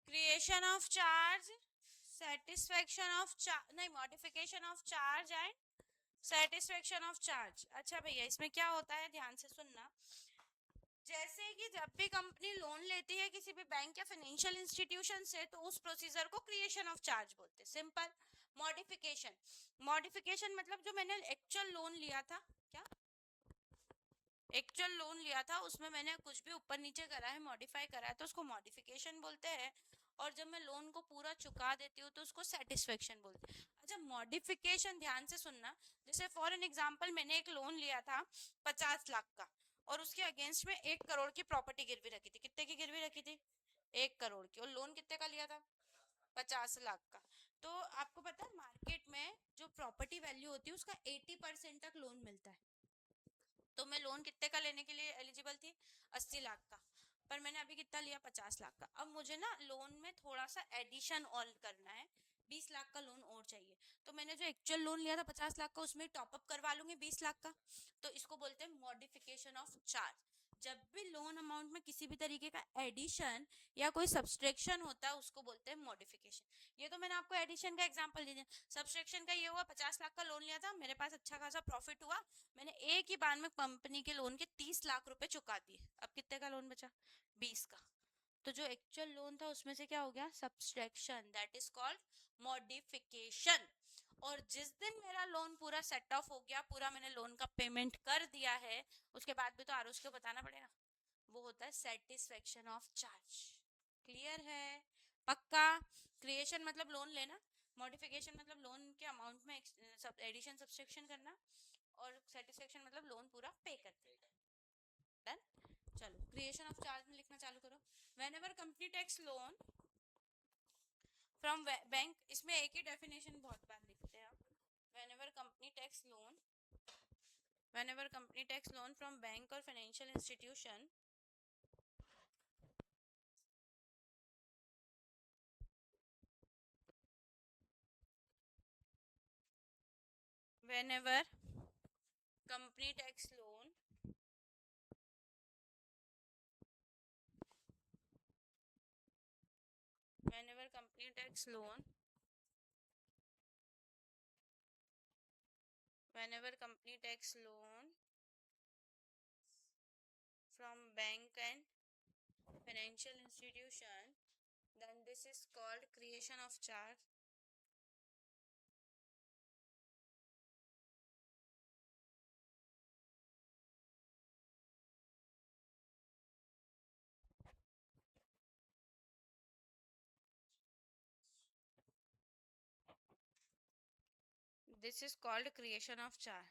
Creation of charge, satisfaction of charge, नहीं modification of charge and satisfaction of charge. अच्छा भैया इसमें क्या होता है, ध्यान से सुनना। जैसे कि जब भी कंपनी लोन लेती है किसी भी बैंक या फाइनेंशियल इंस्टीट्यूशन से, तो उस प्रोसीजर को क्रिएशन ऑफ चार्ज बोलते हैं। सिंपल। मॉडिफिकेशन, मॉडिफिकेशन मतलब जो मैंने एक्चुअल लोन लिया था, क्या एक्चुअल लोन लिया था उसमें मैंने कुछ भी ऊपर नीचे करा है, मॉडिफाई करा है, तो उसको मॉडिफिकेशन बोलते हैं। और जब मैं लोन को पूरा चुका देती हूँ तो उसको सेटिस्फेक्शन बोलते हैं। अच्छा, मॉडिफिकेशन ध्यान से सुनना। जैसे फॉर एन एग्जांपल मैंने एक लोन लिया था 50 लाख का, और उसके अगेंस्ट में 1 करोड़ की प्रॉपर्टी गिरवी रखी थी। कितने की गिरवी रखी थी? 1 करोड़ की। और लोन कितने का लिया था? 50 लाख का। तो आपको पता है मार्केट में जो प्रॉपर्टी वैल्यू होती है उसका 80% तक लोन मिलता है। तो मैं लोन कितने का लेने के लिए एलिजिबल थी? 80 लाख का। पर मैंने अभी कितना लिया? 50 लाख का। अब मुझे ना लोन में थोड़ा सा एडिशन और करना है, 20 लाख का लोन और चाहिए। तो मैंने जो एक्चुअल लोन लिया था 50 लाख का, उसमें टॉपअप करवा लूंगी 20 लाख का। तो इसको बोलते हैं मॉडिफिकेशन ऑफ चार्ज। जब भी लोन अमाउंट में किसी भी तरीके का एडिशन या कोई सब्सट्रैक्शन होता है उसको बोलते हैं मॉडिफिकेशन। ये तो मैंने आपको एडिशन का एग्जांपल दे दिया। सब्सट्रैक्शन का ये हुआ, 50 लाख का लोन लिया था, मेरे पास अच्छा खासा प्रॉफिट हुआ, मैंने एक ही बार में कंपनी के लोन के 30 लाख रुपए चुका दिए। अब कितने का लोन बचा? 20 का। तो जो एक्चुअल लोन था उसमें से क्या हो गया? Subtraction, that is called modification. और जिस दिन मेरा लोन पूरा सेट ऑफ हो गया, पूरा मैंने लोन का पेमेंट कर दिया है, उसके बाद भी तो आरुष को बताना पड़ेगा, वो होता है सेटिस्फेक्शन ऑफ चार्ज। क्लियर है? पक्का? क्रिएशन मतलब लोन लेना, मॉडिफिकेशन मतलब लोन के अमाउंट में एडिशन सब्सट्रैक्शन करना, और सेटिस्फेक्शन मतलब लोन पूरा पे कर देना। डन? चलो क्रिएशन ऑफ चार्ज में लिखना चालू करो। Whenever company takes loan from bank, इसमें एक ही डेफिनेशन बहुत बार लिखते हैं हम। Whenever company takes loan, whenever company takes loan from bank और financial institution, whenever company takes loan whenever company takes loan, whenever company takes loan from bank and financial institution, then this is called creation of charge. This is called creation of charge.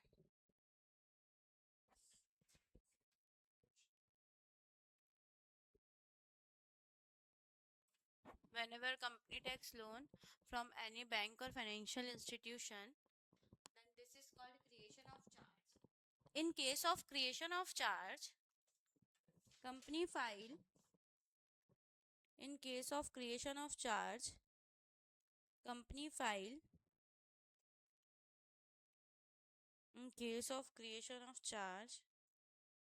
Whenever company takes loan from any bank or financial institution, then this is called creation of charge. In case of creation of charge, company file, in case of creation of charge, company file, in case of creation of charge,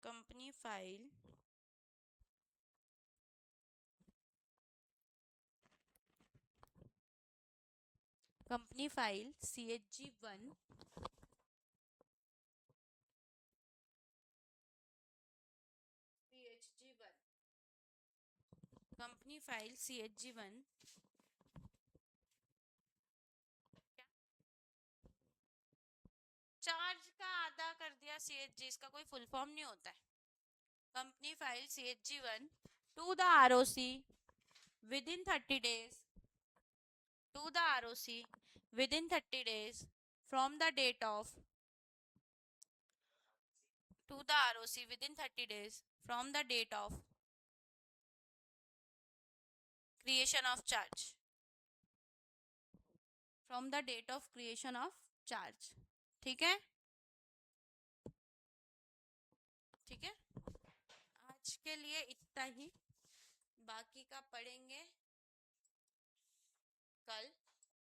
company file CHG1, CHG1, company file CHG1, charge का आधा कर दिया CHG, इसका कोई full form नहीं होता है। Company file CHG1 to the ROC within 30 days, to the ROC within 30 days from the date of, to the ROC within 30 days from the date of creation of charge, from the date of creation of charge। ठीक है? ठीक है, आज के लिए इतना ही, बाकी का पढ़ेंगे कल।